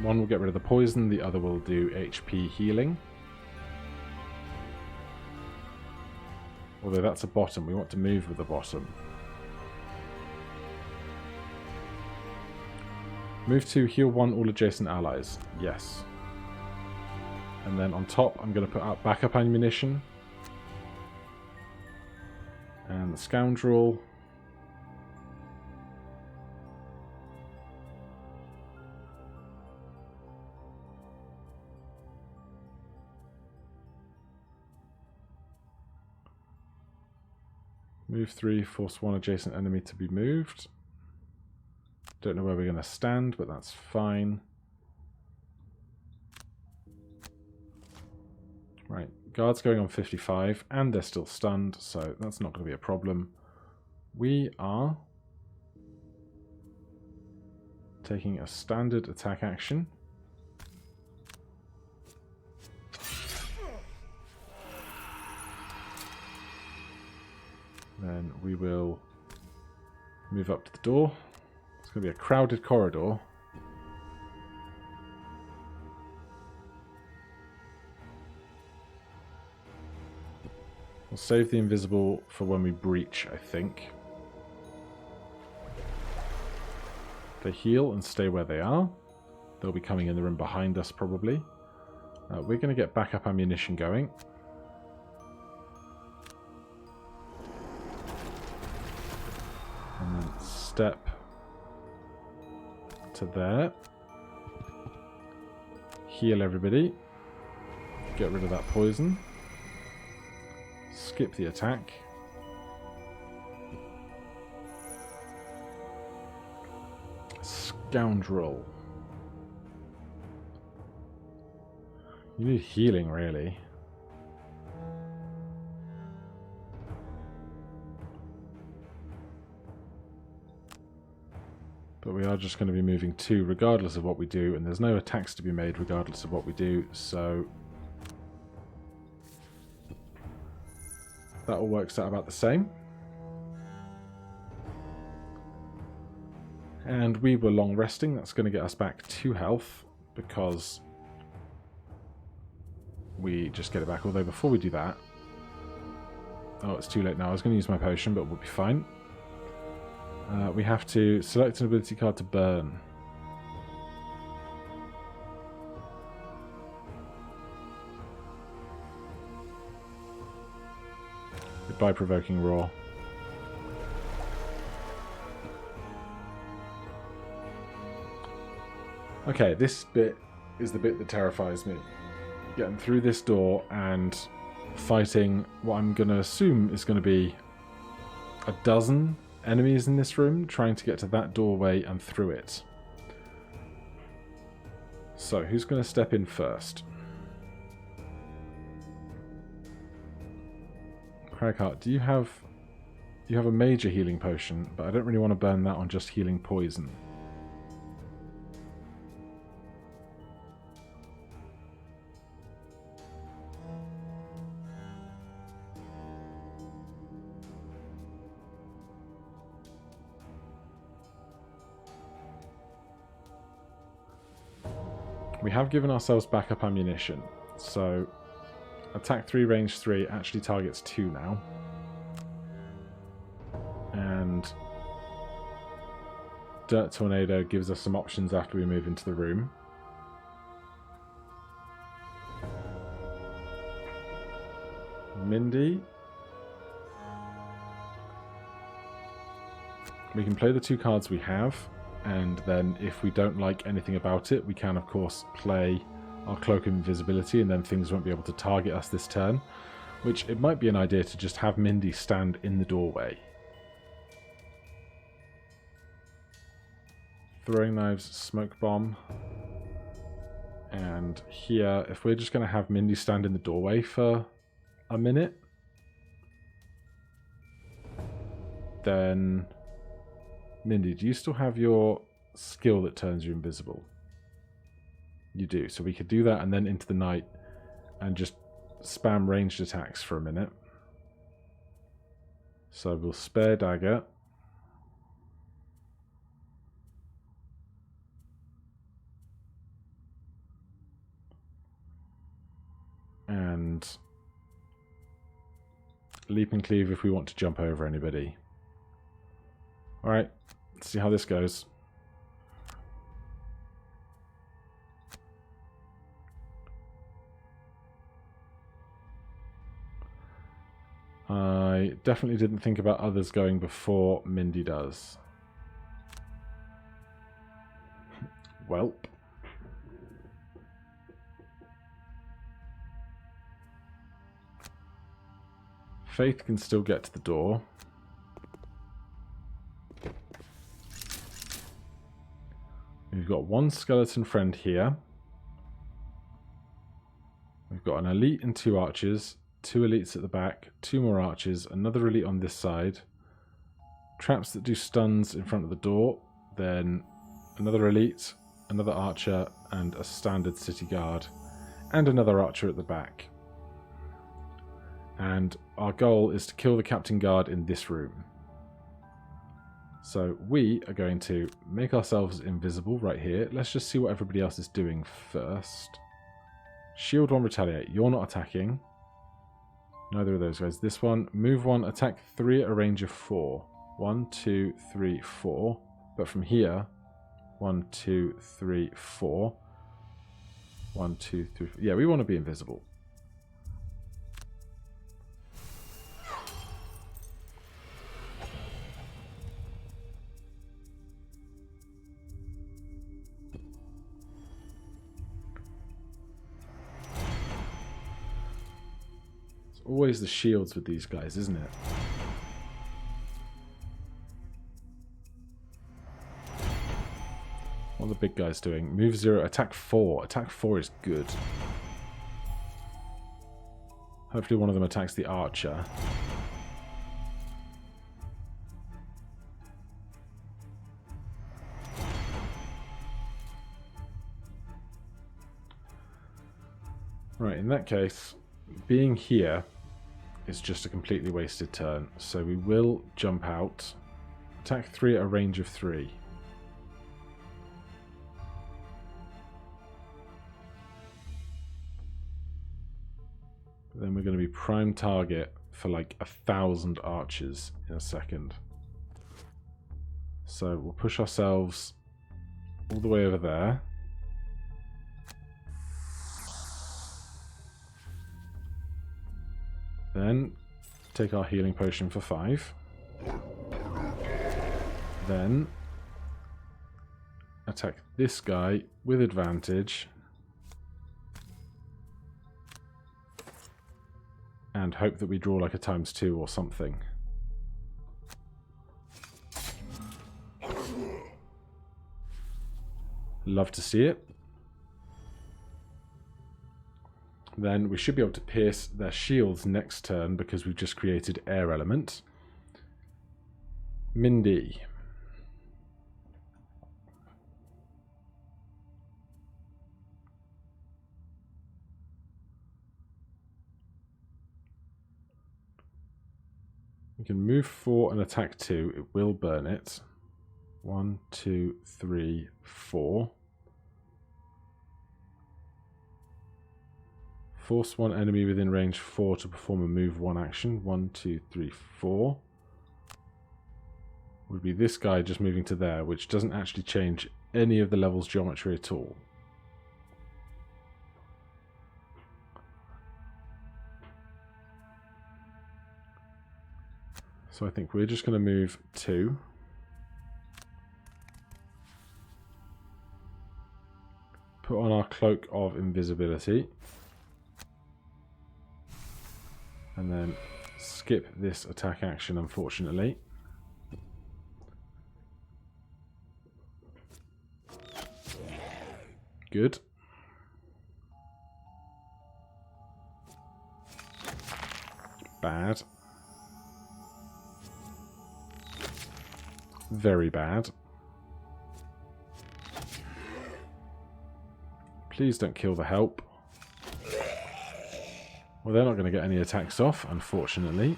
One will get rid of the poison, the other will do HP healing. Although that's a bottom, we want to move with the bottom. Move to heal 1 all adjacent allies. Yes. And then on top, I'm going to put out backup ammunition. And the scoundrel. Move 3, force 1 adjacent enemy to be moved. Don't know where we're going to stand, but that's fine. Right, guard's going on 55, and they're still stunned, so that's not going to be a problem. We are taking a standard attack action. Then we will move up to the door. It's going to be a crowded corridor. We'll save the invisible for when we breach, I think. They heal and stay where they are. They'll be coming in the room behind us, probably. We're going to get backup ammunition going. And then step to there. Heal everybody. Get rid of that poison. Skip the attack. Scoundrel. You need healing, really. But we are just going to be moving 2 regardless of what we do, and there's no attacks to be made regardless of what we do, so that all works out about the same. And we were long resting. That's going to get us back 2 health, because we just get it back. Although before we do that... Oh, it's too late now. I was going to use my potion, but we'll be fine. We have to select an ability card to burn. Goodbye, provoking roar. Okay, this bit is the bit that terrifies me. Getting through this door and fighting what I'm going to assume is going to be a dozen enemies in this room, trying to get to that doorway and through it. So, who's going to step in first? Cragheart, do you have a major healing potion, but I don't really want to burn that on just healing poison. We have given ourselves backup ammunition, so attack 3, range 3 actually targets 2 now. And Dirt Tornado gives us some options after we move into the room. Mindy. We can play the 2 cards we have. And then if we don't like anything about it, we can, of course, play our Cloak of Invisibility, and then things won't be able to target us this turn. Which, it might be an idea to just have Mindy stand in the doorway. Throwing Knives, Smoke Bomb. And here, if we're just going to have Mindy stand in the doorway for a minute, then... Mindy, do you still have your skill that turns you invisible? You do. So we could do that and then into the night and just spam ranged attacks for a minute. So we'll spare dagger. And leap and cleave if we want to jump over anybody. Alright, let's see how this goes. I definitely didn't think about others going before Mindy does. Welp. Faith can still get to the door. We've got one skeleton friend here. We've got an elite and 2 archers. 2 elites at the back. 2 more archers. Another elite on this side. Traps that do stuns in front of the door. Then another elite, another archer, and a standard city guard. And another archer at the back. And our goal is to kill the captain guard in this room. So we are going to make ourselves invisible right here. Let's just see what everybody else is doing first. Shield 1, retaliate. You're not attacking. Neither of those guys. This one, move 1, attack 3 at a range of 4. 1, 2, 3, 4. But from here, 1, 2, 3, 4. 1, 2, 3, 4. Yeah, we want to be invisible. Always the shields with these guys, isn't it? What are the big guys doing? Move 0, attack 4. Attack 4 is good. Hopefully one of them attacks the archer. Right, in that case, being here is just a completely wasted turn. So we will jump out. Attack 3 at a range of 3. But then we're going to be prime target for like 1,000 archers in a second. So we'll push ourselves all the way over there. Then take our healing potion for 5. Then attack this guy with advantage. And hope that we draw like a ×2 or something. Love to see it. Then we should be able to pierce their shields next turn because we've just created air element. Mindy. We can move 4 and attack 2. It will burn it. 1, 2, 3, 4. Force one enemy within range 4 to perform a move 1 action. 1, 2, 3, 4. Would be this guy just moving to there, which doesn't actually change any of the level's geometry at all. So I think we're just going to move 2. Put on our cloak of invisibility. And then skip this attack action, unfortunately. Good. Bad. Very bad. Please don't kill the help. Well, they're not going to get any attacks off, unfortunately.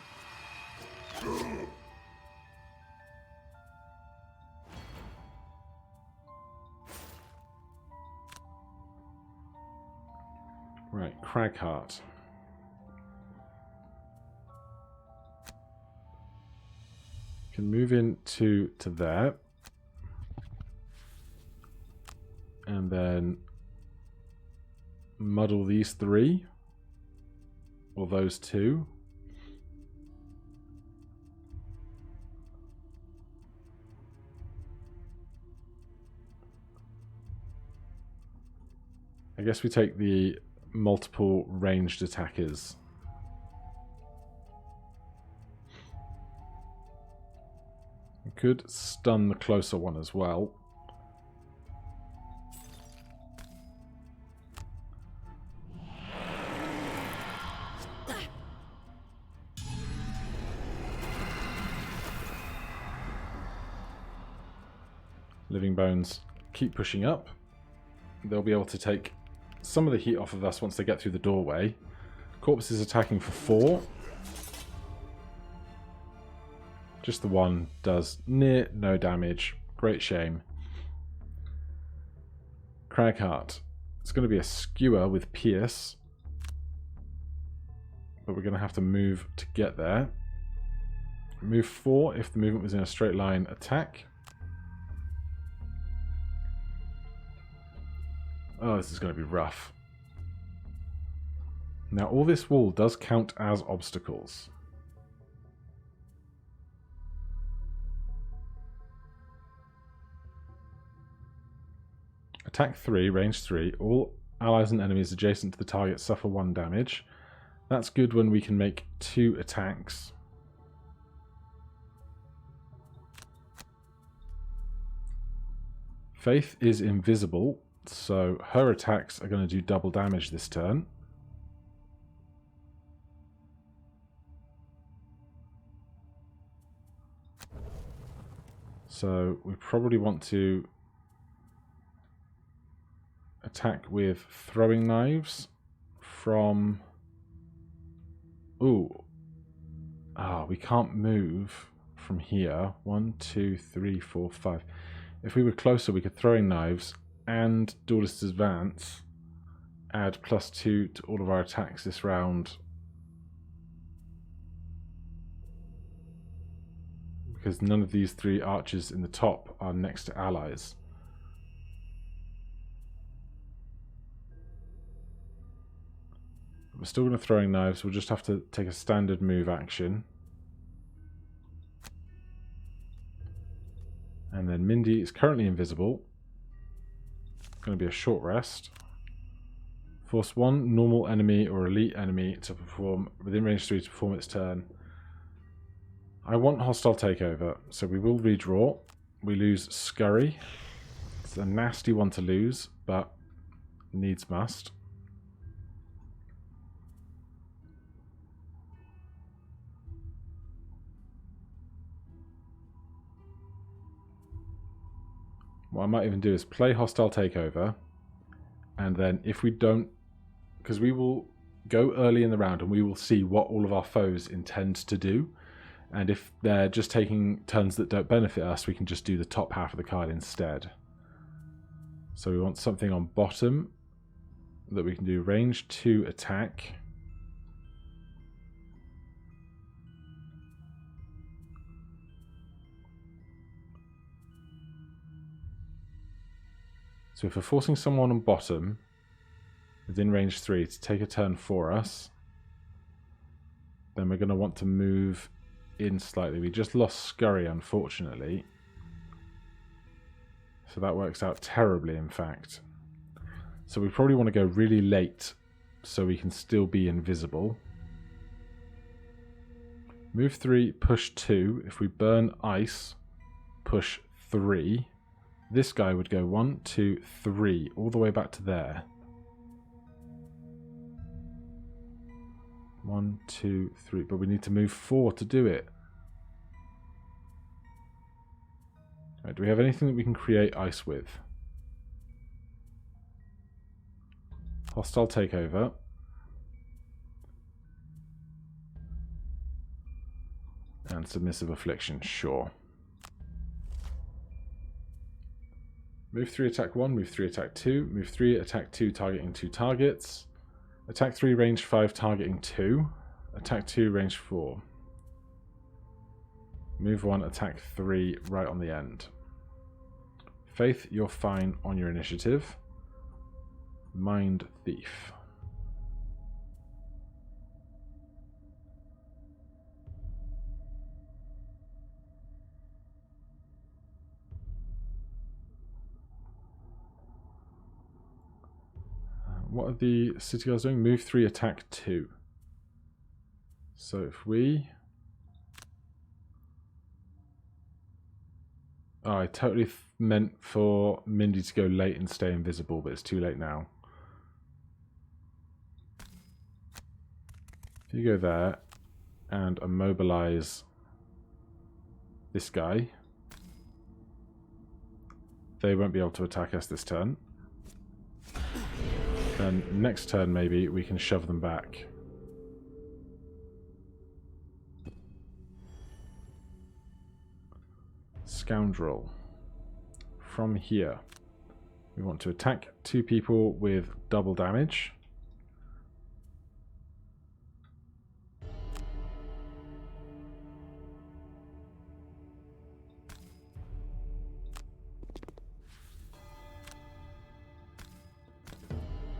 Right, Cragheart. can move into to there. And then muddle these three. Or those two. I guess we take the multiple ranged attackers. We could stun the closer one as well. Living Bones keep pushing up. They'll be able to take some of the heat off of us once they get through the doorway. Corpse is attacking for 4. Just the one does near no damage. Great shame. Cragheart. It's going to be a skewer with Pierce. But we're going to have to move to get there. Move 4 if the movement was in a straight line attack. Oh, this is going to be rough. Now, all this wall does count as obstacles. Attack 3, range 3. All allies and enemies adjacent to the target suffer 1 damage. That's good when we can make 2 attacks. Faith is invisible. So her attacks are going to do double damage this turn. So we probably want to attack with throwing knives from... Ooh. Ah, we can't move from here. 1, 2, 3, 4, 5. If we were closer, we could throwing knives and Duelist's Advance, add +2 to all of our attacks this round. Because none of these 3 archers in the top are next to allies. We're still going to throwing knives, we'll just have to take a standard move action. And then Mindy is currently invisible. Going to be a short rest. Force 1 normal enemy or elite enemy to perform within range 3 to perform its turn. I want hostile takeover, so we will redraw. We lose Scurry. It's a nasty one to lose, but needs must. What I might even do is play hostile takeover, and then if we don't, because we will go early in the round and we will see what all of our foes intend to do, and if they're just taking turns that don't benefit us, we can just do the top half of the card instead. So we want something on bottom that we can do range 2 attack. So if we're forcing someone on bottom within range 3 to take a turn for us, then we're going to want to move in slightly. We just lost Scurry, unfortunately. So that works out terribly, in fact. So we probably want to go really late so we can still be invisible. Move 3, push 2. If we burn ice, push 3. This guy would go 1, 2, 3, all the way back to there. 1, 2, 3, but we need to move 4 to do it. Right, do we have anything that we can create ice with? Hostile takeover. And submissive affliction, sure. Move 3, attack 1, move 3, attack 2, move 3, attack 2, targeting 2 targets. Attack 3, range 5, targeting 2. Attack 2, range 4. Move 1, attack 3, right on the end. Faith, you're fine on your initiative. Mind Thief. What are the city guards doing? Move 3, attack 2. So if we... Oh, I totally meant for Mindy to go late and stay invisible, but it's too late now. If you go there and immobilize this guy, they won't be able to attack us this turn. Then next turn maybe we can shove them back. Scoundrel. From here, we want to attack 2 people with double damage.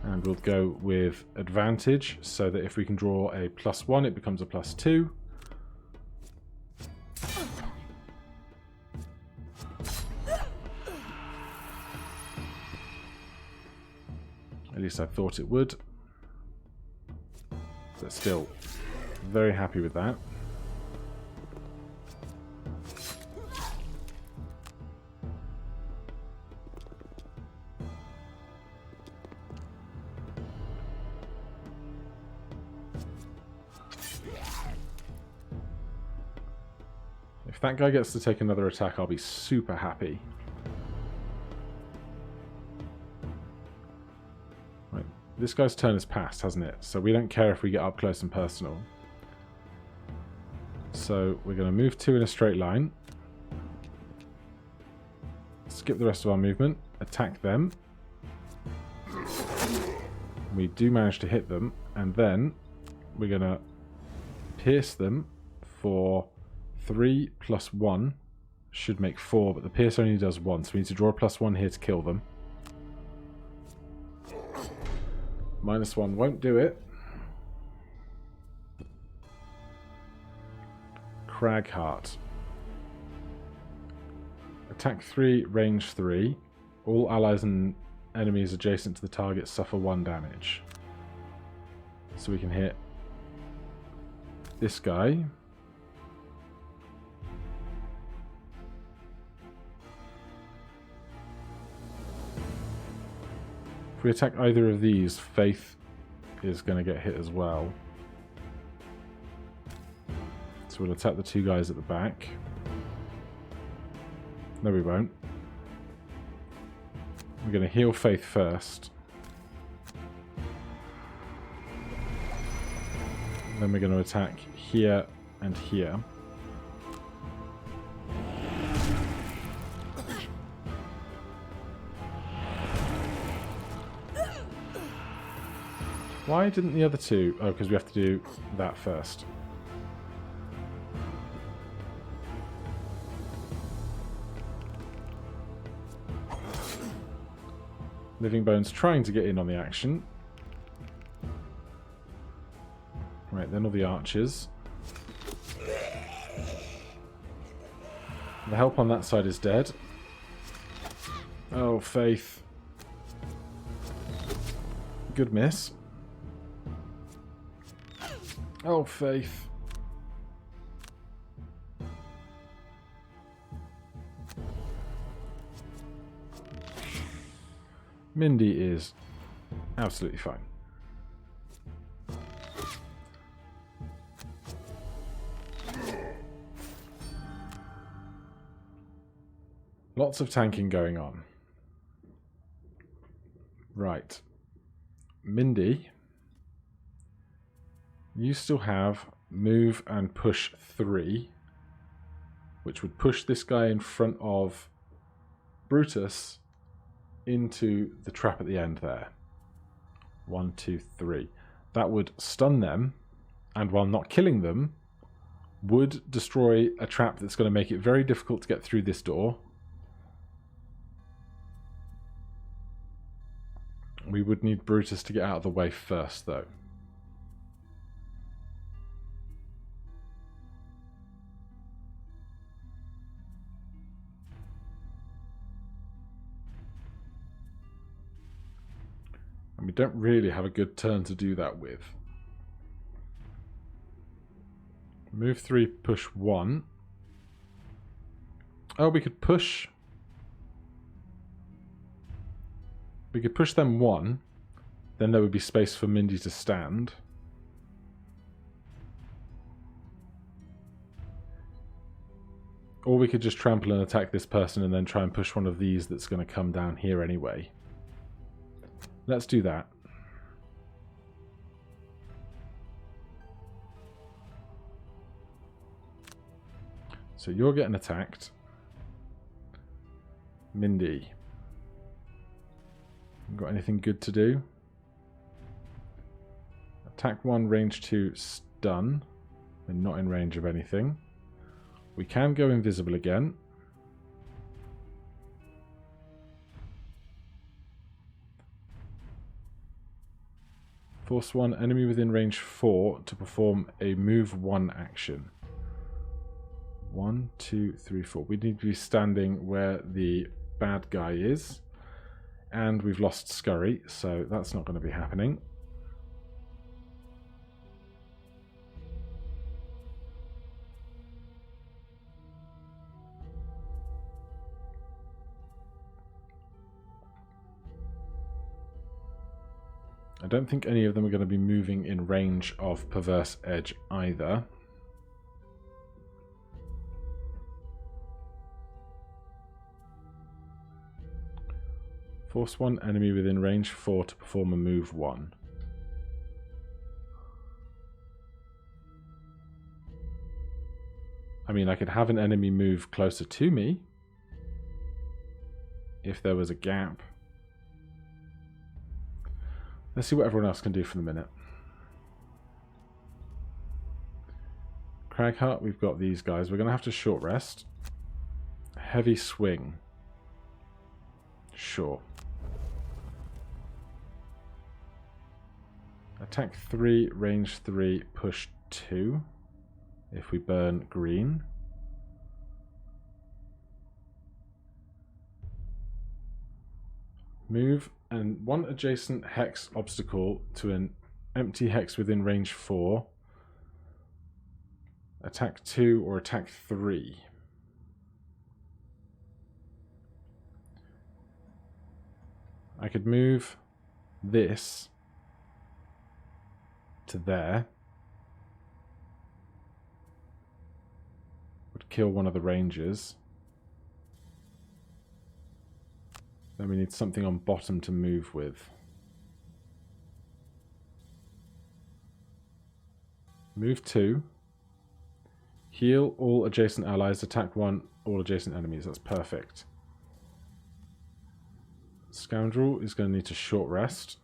And we'll go with advantage, so that if we can draw a +1, it becomes a +2. At least I thought it would. But still, very happy with that. If that guy gets to take another attack, I'll be super happy. Right, this guy's turn is passed, hasn't it? So we don't care if we get up close and personal. So we're going to move 2 in a straight line. Skip the rest of our movement. Attack them. We do manage to hit them. And then we're going to pierce them for 3 + 1 should make 4, but the pierce only does 1, so we need to draw a +1 here to kill them. -1 won't do it. Cragheart. Attack 3, range 3. All allies and enemies adjacent to the target suffer 1 damage. So we can hit this guy. If we attack either of these, Faith is going to get hit as well. So we'll attack the 2 guys at the back. No, we won't. We're going to heal Faith first. Then we're going to attack here and here. Why didn't the other 2? Oh, because we have to do that first. Living Bones trying to get in on the action. Right, then all the archers. The help on that side is dead. Oh, Faith. Good miss. Oh, Faith. Mindy is absolutely fine. Lots of tanking going on. Right. Mindy, you still have move and push 3, which would push this guy in front of Brutus into the trap at the end there. 1, 2, 3. That would stun them, and while not killing them, would destroy a trap that's going to make it very difficult to get through this door. We would need Brutus to get out of the way first, though. And we don't really have a good turn to do that with. Move 3, push 1. Oh, we could push... We could push them 1. Then there would be space for Mindy to stand. Or we could just trample and attack this person and then try and push one of these that's going to come down here anyway. Let's do that. So you're getting attacked. Mindy. Got anything good to do? Attack 1, range 2, stun. We're not in range of anything. We can go invisible again. Force 1, enemy within range 4 to perform a move 1 action. 1, 2, 3, 4. We need to be standing where the bad guy is. And we've lost Scurry, so that's not going to be happening. I don't think any of them are going to be moving in range of Perverse Edge either. Force 1, enemy within range 4 to perform a move 1. I mean, I could have an enemy move closer to me if there was a gap. Let's see what everyone else can do for the minute. Cragheart, we've got these guys. We're going to have to short rest. Heavy swing. Sure. Attack 3, range 3, push 2. If we burn green. Move and 1 adjacent hex obstacle to an empty hex within range 4. Attack 2 or attack 3. I could move this to there. Would kill one of the rangers. Then we need something on bottom to move with. Move 2. Heal all adjacent allies. Attack 1, all adjacent enemies. That's perfect. Scoundrel is going to need to short rest.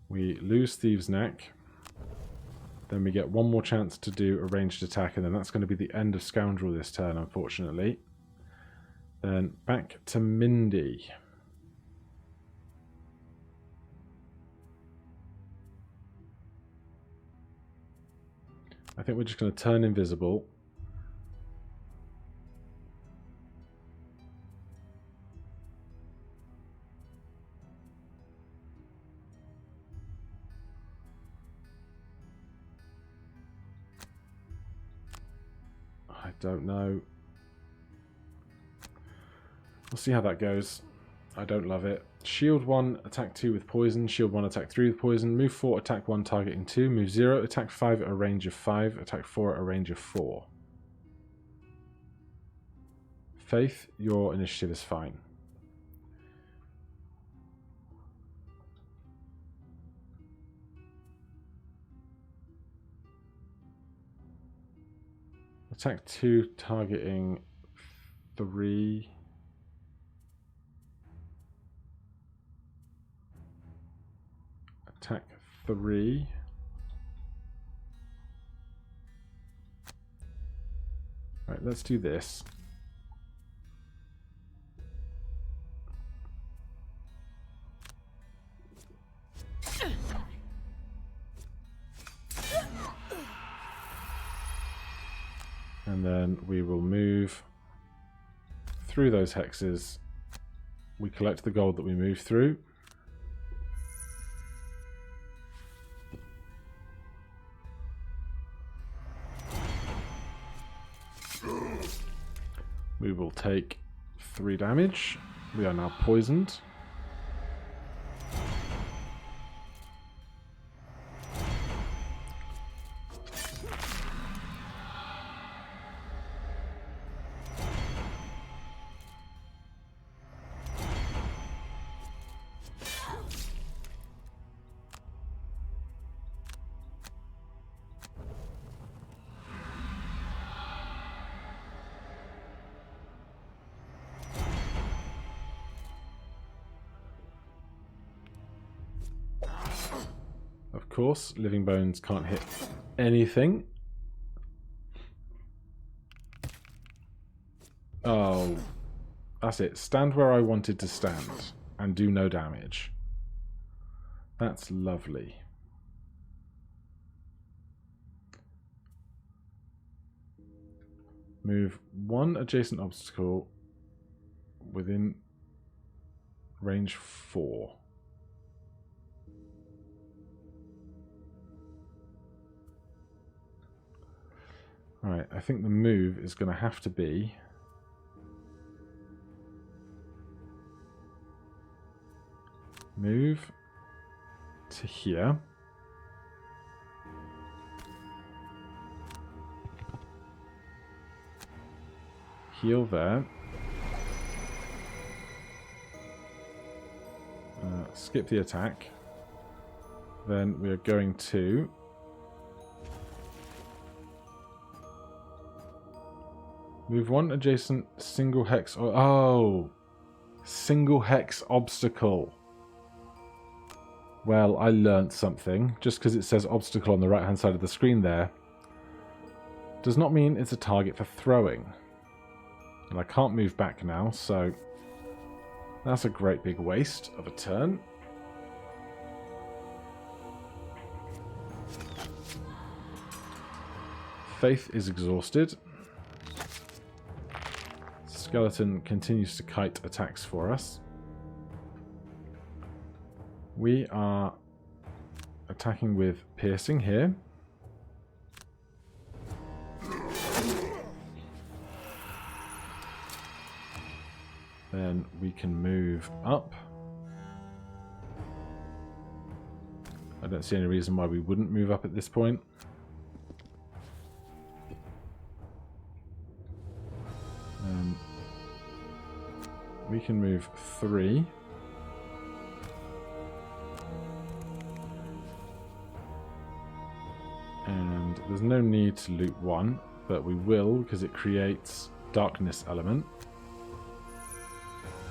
We lose Thieves' Neck. Then we get one more chance to do a ranged attack, and then that's going to be the end of Scoundrel this turn, unfortunately. Then back to Mindy. I think we're just going to turn invisible. I don't know. We'll see how that goes. I don't love it. Shield 1, attack 2 with poison. Shield 1, attack 3 with poison. Move 4, attack 1, targeting 2. Move 0, attack 5 at a range of 5. Attack 4 at a range of 4. Faith, your initiative is fine. Attack 2, targeting 3. Attack 3. Right, let's do this. And then we will move through those hexes. We collect the gold that we move through. We will take 3 damage. We are now poisoned. Of course, living bones can't hit anything. Oh, that's it. Stand where I wanted to stand and do no damage. That's lovely. Move 1 adjacent obstacle within range 4. Right, I think the move is going to have to be move to here. Heal there. Skip the attack. Then we are going to move 1 adjacent single hex. Oh, single hex obstacle. Well, I learnt something. Just because it says obstacle on the right hand side of the screen there does not mean it's a target for throwing. And I can't move back now, so that's a great big waste of a turn. Faith is exhausted. Skeleton continues to kite attacks for us. We are attacking with piercing here. Then we can move up. I don't see any reason why we wouldn't move up at this point. We can move 3. And there's no need to loot 1, but we will because it creates darkness element.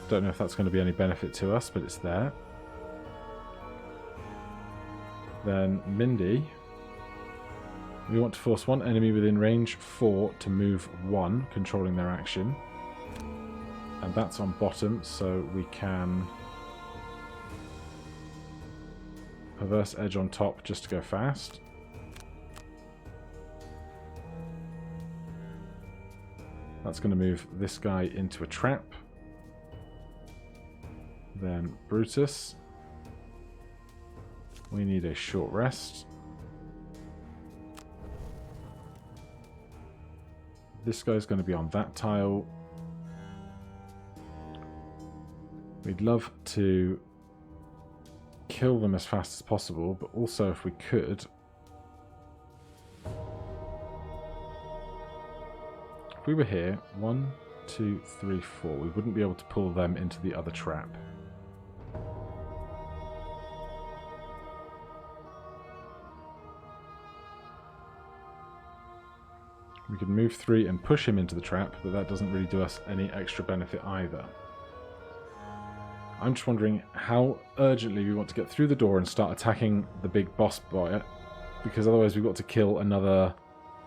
Don't know if that's going to be any benefit to us, but it's there. Then Mindy. We want to force 1 enemy within range 4 to move 1, controlling their action. And that's on bottom, so we can perverse edge on top just to go fast. That's going to move this guy into a trap. Then Brutus. We need a short rest. This guy's going to be on that tile. We'd love to kill them as fast as possible, but also if we could, if we were here, 1, 2, 3, 4, we wouldn't be able to pull them into the other trap. We could move 3 and push him into the trap, but that doesn't really do us any extra benefit either. I'm just wondering how urgently we want to get through the door and start attacking the big boss boy, because otherwise we've got to kill another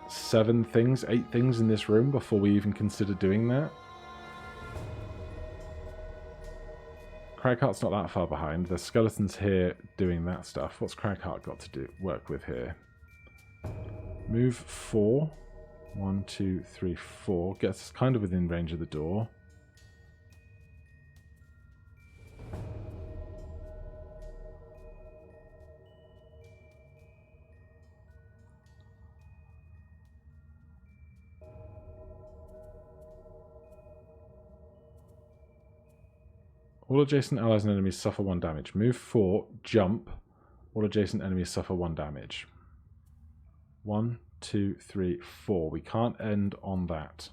7 things, 8 things in this room before we even consider doing that. Craghart's not that far behind. There's skeletons here doing that stuff. What's Craghart got to work with here? Move 4. 1, 2, 3, 4. Gets us kind of within range of the door. All adjacent allies and enemies suffer 1 damage. Move 4, jump. All adjacent enemies suffer 1 damage. 1, 2, 3, 4. We can't end on that.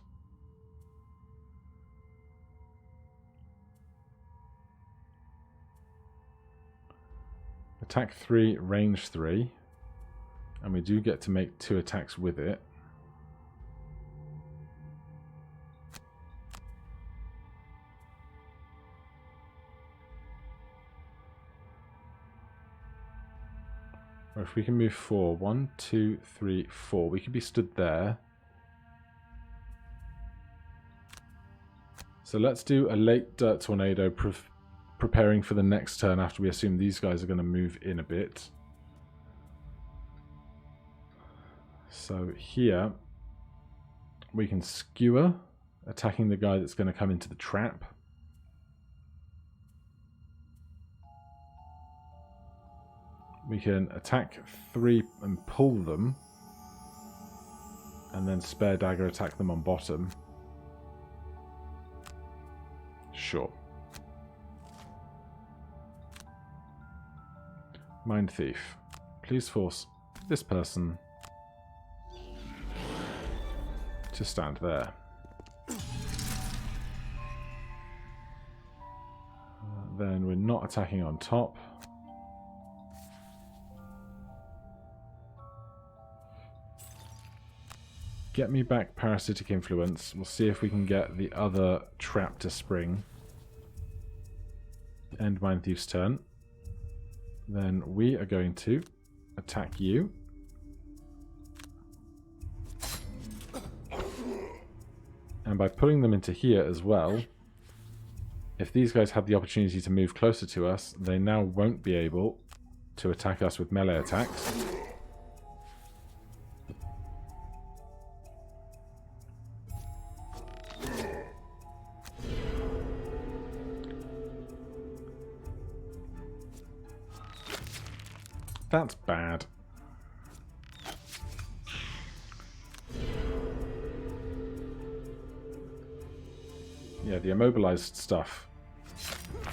Attack 3, range 3. And we do get to make 2 attacks with it. Or if we can move 4, 1, 2, 3, 4, we could be stood there. So let's do a late dirt tornado, preparing for the next turn after we assume these guys are going to move in a bit. So here we can skewer, attacking the guy that's going to come into the trap. We can attack 3 and pull them, and then spare dagger attack them on bottom. Sure. Mind Thief. Please force this person to stand there. Then we're not attacking on top. Get me back Parasitic Influence. We'll see if we can get the other trap to spring. End Mind Thief's turn. Then we are going to attack you. And by pulling them into here as well, if these guys had the opportunity to move closer to us, they now won't be able to attack us with melee attacks. That's bad. Yeah, the immobilized stuff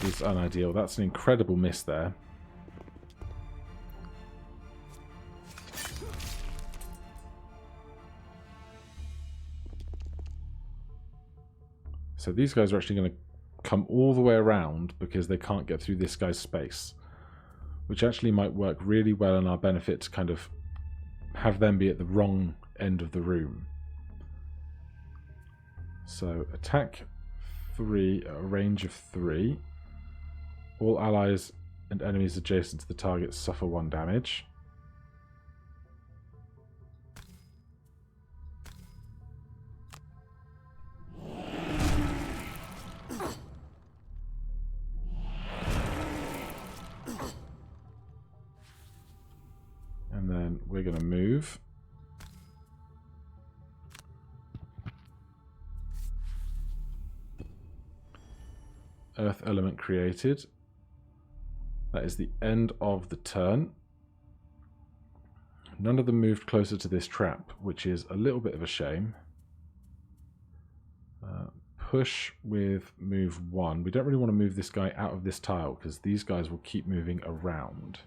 is unideal. That's an incredible miss there. So these guys are actually going to come all the way around because they can't get through this guy's space, which actually might work really well in our benefit to kind of have them be at the wrong end of the room. So attack 3 at a range of 3. All allies and enemies adjacent to the target suffer 1 damage. And then we're going to move. Earth element created. That is the end of the turn. None of them moved closer to this trap, which is a little bit of a shame. Push with move 1. We don't really want to move this guy out of this tile because these guys will keep moving around.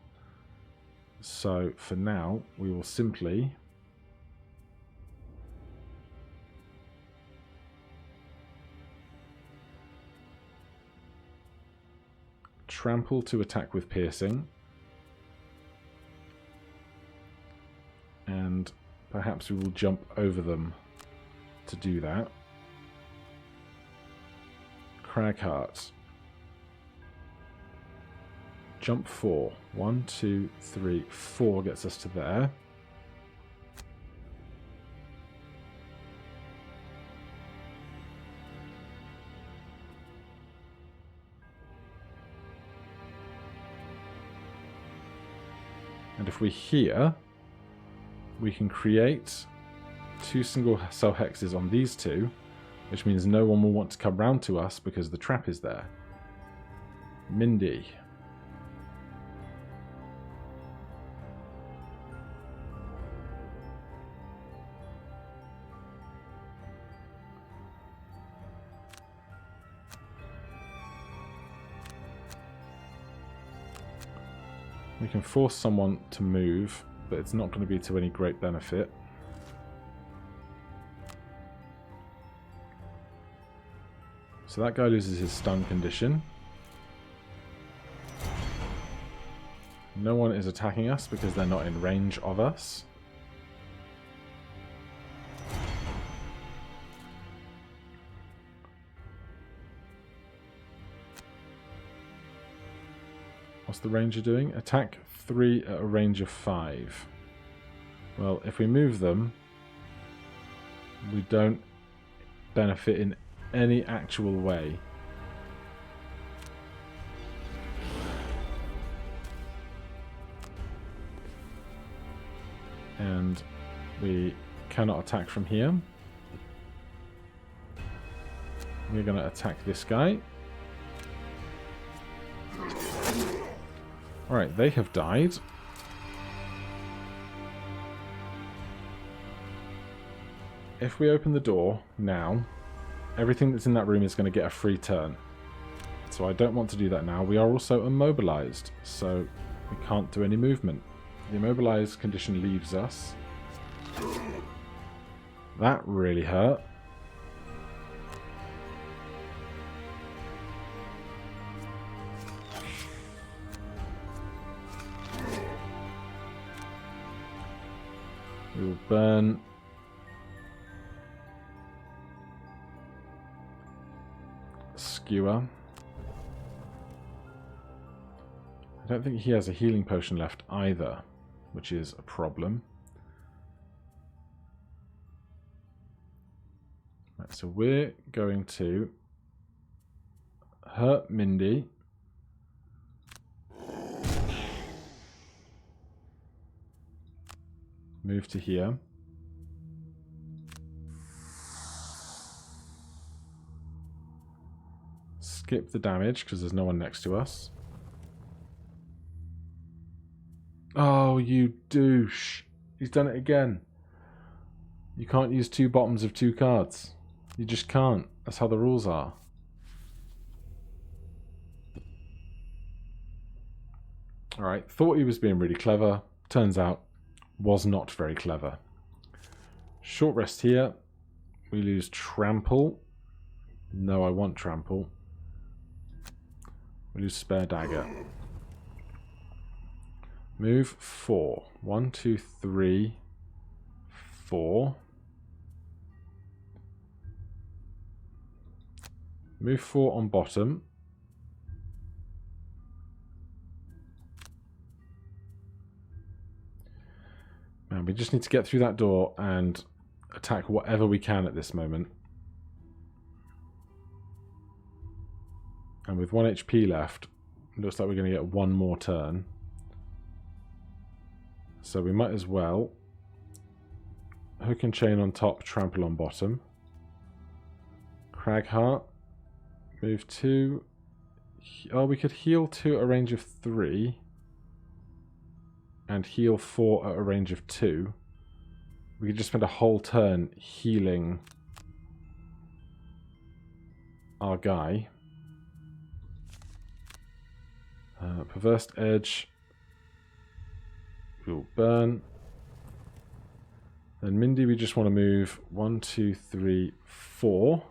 So for now, we will simply trample to attack with piercing, and perhaps we will jump over them to do that. Craghart. Jump 4. 1, 2, 3, 4 gets us to there. if we're here, we can create 2 single cell hexes on these 2, which means no one will want to come round to us because the trap is there. Mindy. We can force someone to move, but it's not going to be to any great benefit. So that guy loses his stun condition. No one is attacking us because they're not in range of us. What's the ranger doing? Attack 3 at a range of 5. Well, if we move them, we don't benefit in any actual way. And we cannot attack from here. We're going to attack this guy. Alright, they have died. If we open the door now, everything that's in that room is going to get a free turn. So I don't want to do that now. We are also immobilized, so we can't do any movement. The immobilized condition leaves us. That really hurt. We will burn Skewer. I don't think he has a healing potion left either, which is a problem. Right, so we're going to hurt Mindy. Move to here. Skip the damage because there's no one next to us. Oh, you douche. He's done it again. You can't use 2 bottoms of 2 cards. You just can't. That's how the rules are. Alright, thought he was being really clever. Turns out, was not very clever. Short rest here. We lose Trample. No, I want Trample. We lose Spare Dagger. Move 4. 1, 2, 3, 4. Move 4 on bottom. Man, we just need to get through that door and attack whatever we can at this moment. And with 1 HP left, it looks like we're going to get 1 more turn. So we might as well hook and chain on top, trample on bottom. Cragheart. Move 2. Oh, we could heal 2 at a range of 3. And heal 4 at a range of 2. We could just spend a whole turn healing our guy. Perverse Edge. We'll burn. Then Mindy, we just want to move 1, 2, 3, 4.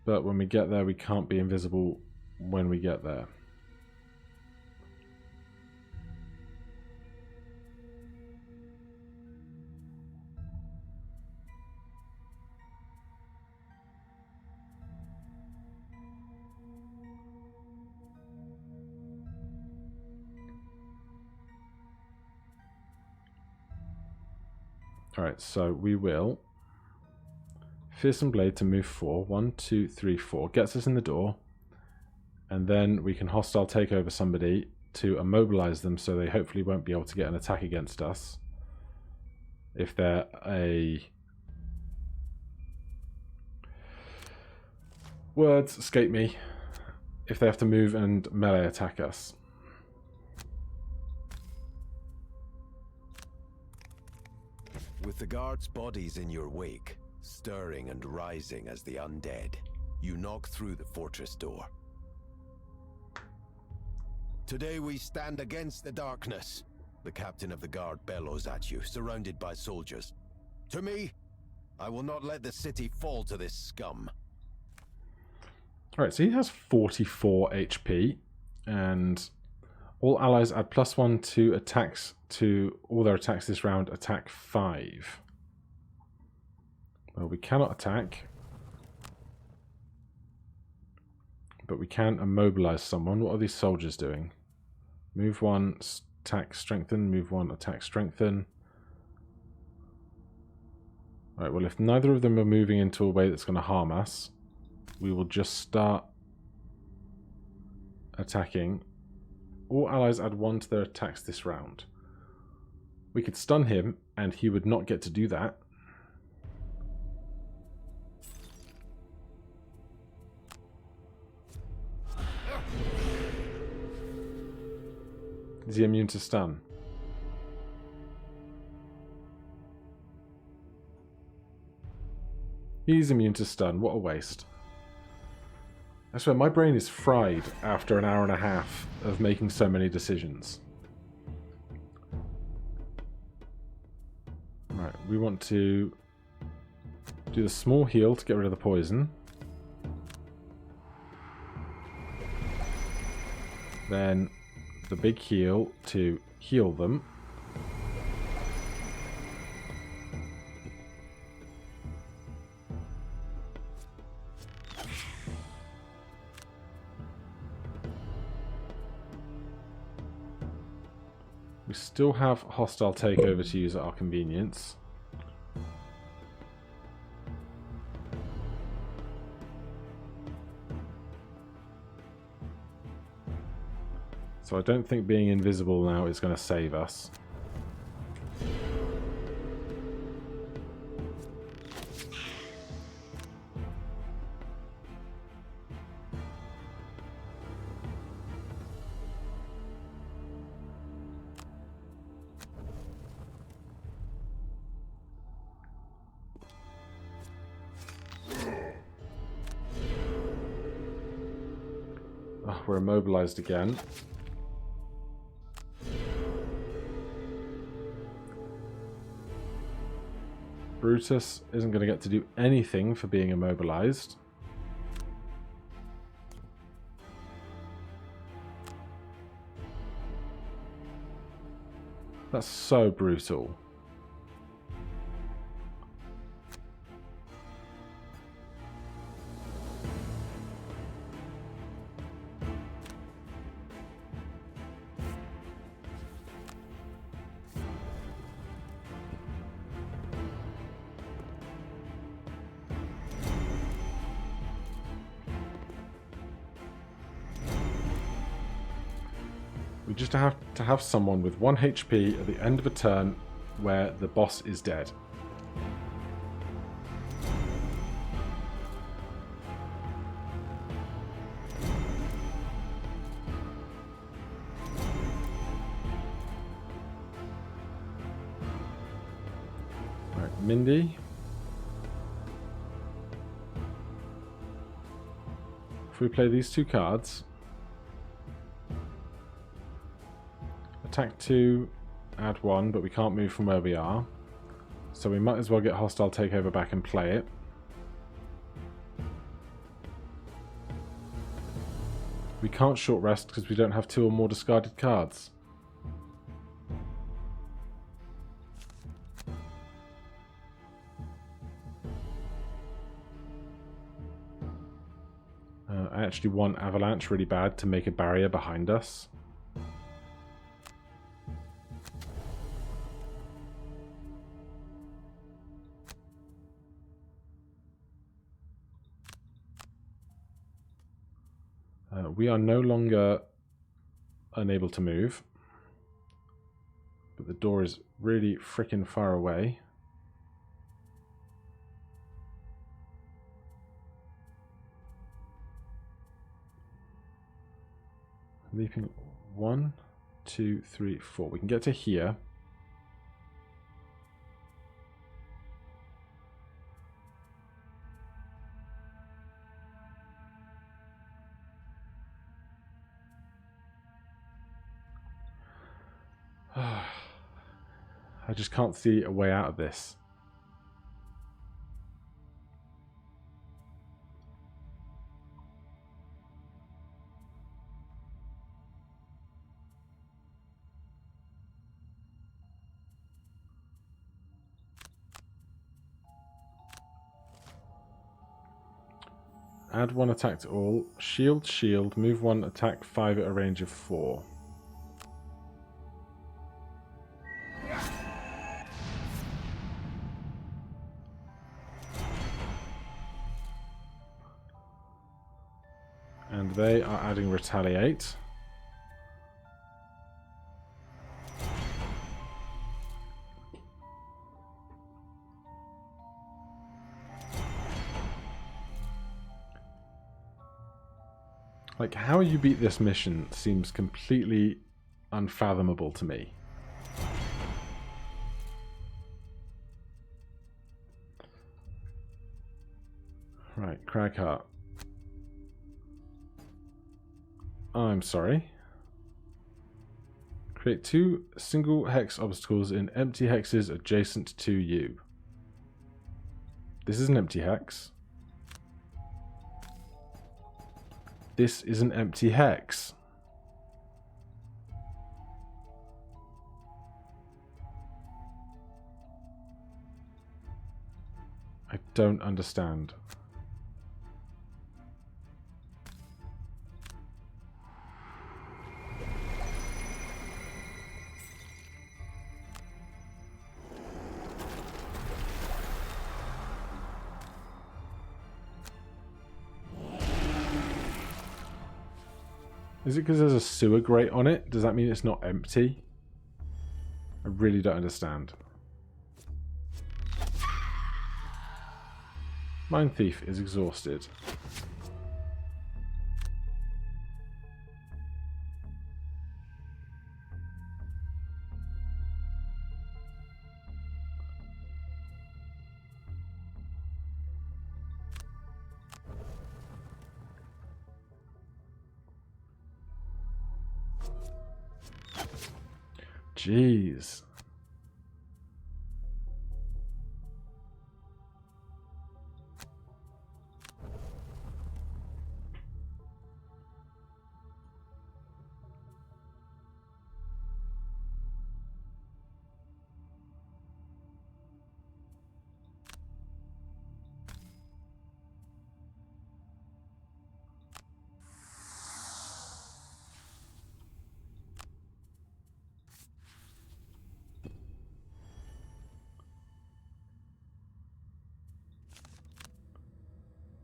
But when we get there, we can't be invisible when we get there. Alright, so we will Fearsome Blade to move 4. 1, 2, 3, 4. Gets us in the door. And then we can hostile take over somebody to immobilize them so they hopefully won't be able to get an attack against us. If they're a... Words escape me. If they have to move and melee attack us. With the guards' bodies in your wake, stirring and rising as the undead, you knock through the fortress door. Today we stand against the darkness. The captain of the guard bellows at you, surrounded by soldiers. To me, I will not let the city fall to this scum. Alright, so he has 44 HP, and all allies add +1 to attacks to all their attacks this round, attack 5. Well, we cannot attack, but we can immobilize someone. What are these soldiers doing? Move 1, attack, strengthen. Move 1, attack, strengthen. Alright, well, if neither of them are moving into a way that's going to harm us, we will just start attacking. All allies add 1 to their attacks this round. We could stun him, and he would not get to do that. Is he immune to stun? He's immune to stun. What a waste. I swear, my brain is fried after an hour and a half of making so many decisions. Right, we want to do the small heal to get rid of the poison. Then the big heal to heal them. We still have hostile takeover to use at our convenience. So I don't think being invisible now is going to save us. Oh, we're immobilized again. Brutus isn't going to get to do anything for being immobilized. That's so brutal. We just have to have someone with 1 HP at the end of a turn where the boss is dead. Right, Mindy. If we play these 2 cards, attack 2, add 1, but we can't move from where we are. So we might as well get hostile takeover back and play it. We can't short rest because we don't have 2 or more discarded cards. I actually want Avalanche really bad to make a barrier behind us. we are no longer unable to move. But the door is really freaking far away. Leaping 1, 2, 3, 4. We can get to here. I just can't see a way out of this. Add 1 attack to all. Shield, shield. Move 1 attack 5 at a range of 4. And they are adding retaliate. Like, how you beat this mission seems completely unfathomable to me. Right, Cragheart. I'm sorry. Create 2 single hex obstacles in empty hexes adjacent to you. This is an empty hex. This is an empty hex. I don't understand. Is it because there's a sewer grate on it? Does that mean it's not empty? I really don't understand. Mind Thief is exhausted. Jeez.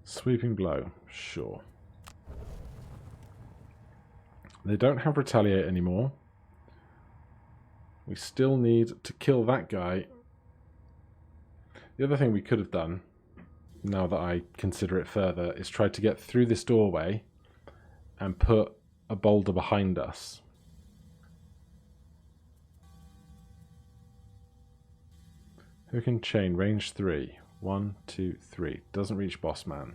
Sweeping blow, sure. They don't have retaliate anymore. We still need to kill that guy. The other thing we could have done, now that I consider it further, is try to get through this doorway and put a boulder behind us. Who can chain? Range 3. 1, 2, 3. Doesn't reach boss man.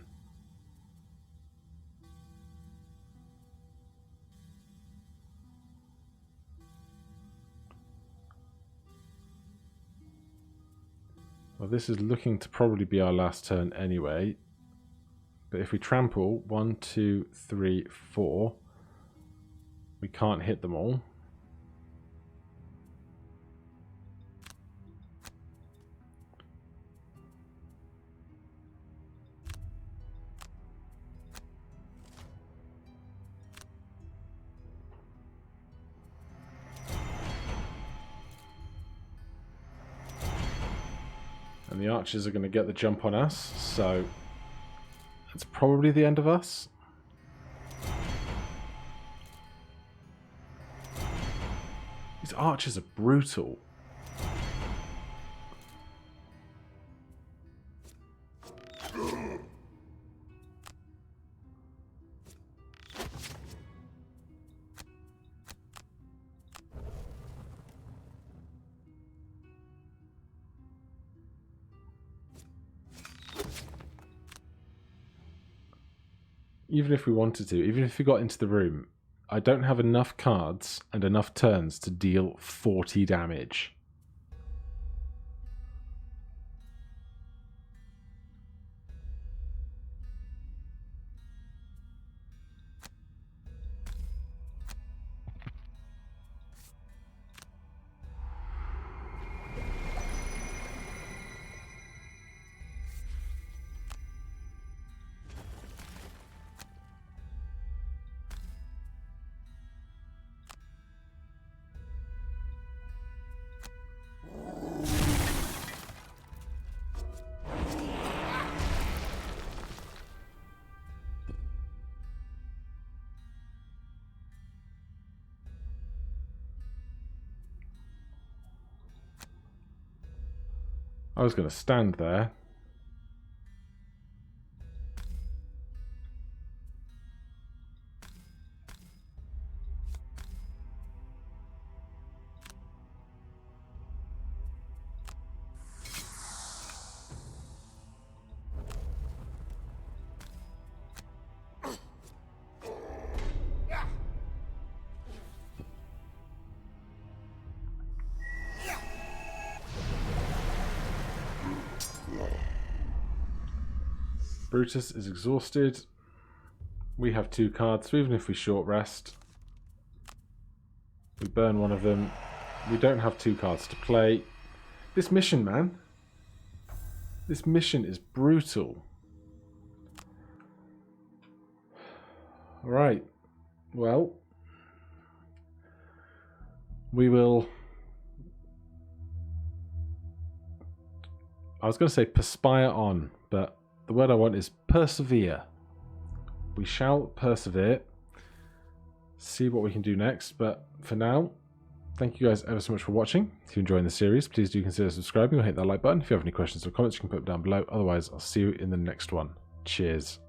Well, this is looking to probably be our last turn anyway. But if we trample 1, 2, 3, 4, we can't hit them all. And the archers are going to get the jump on us, so that's probably the end of us. These archers are brutal. Even if we wanted to, even if we got into the room, I don't have enough cards and enough turns to deal 40 damage. I was going to stand there. Brutus is exhausted. We have 2 cards, so even if we short rest, we burn one of them. We don't have 2 cards to play. This mission, man. This mission is brutal. Alright. Well, we will... I was going to say perspire on, but the word I want is persevere. We shall persevere. See what we can do next. But for now, thank you guys ever so much for watching. If you're enjoying the series, please do consider subscribing or hit that like button. If you have any questions or comments, you can put them down below. Otherwise, I'll see you in the next one. Cheers.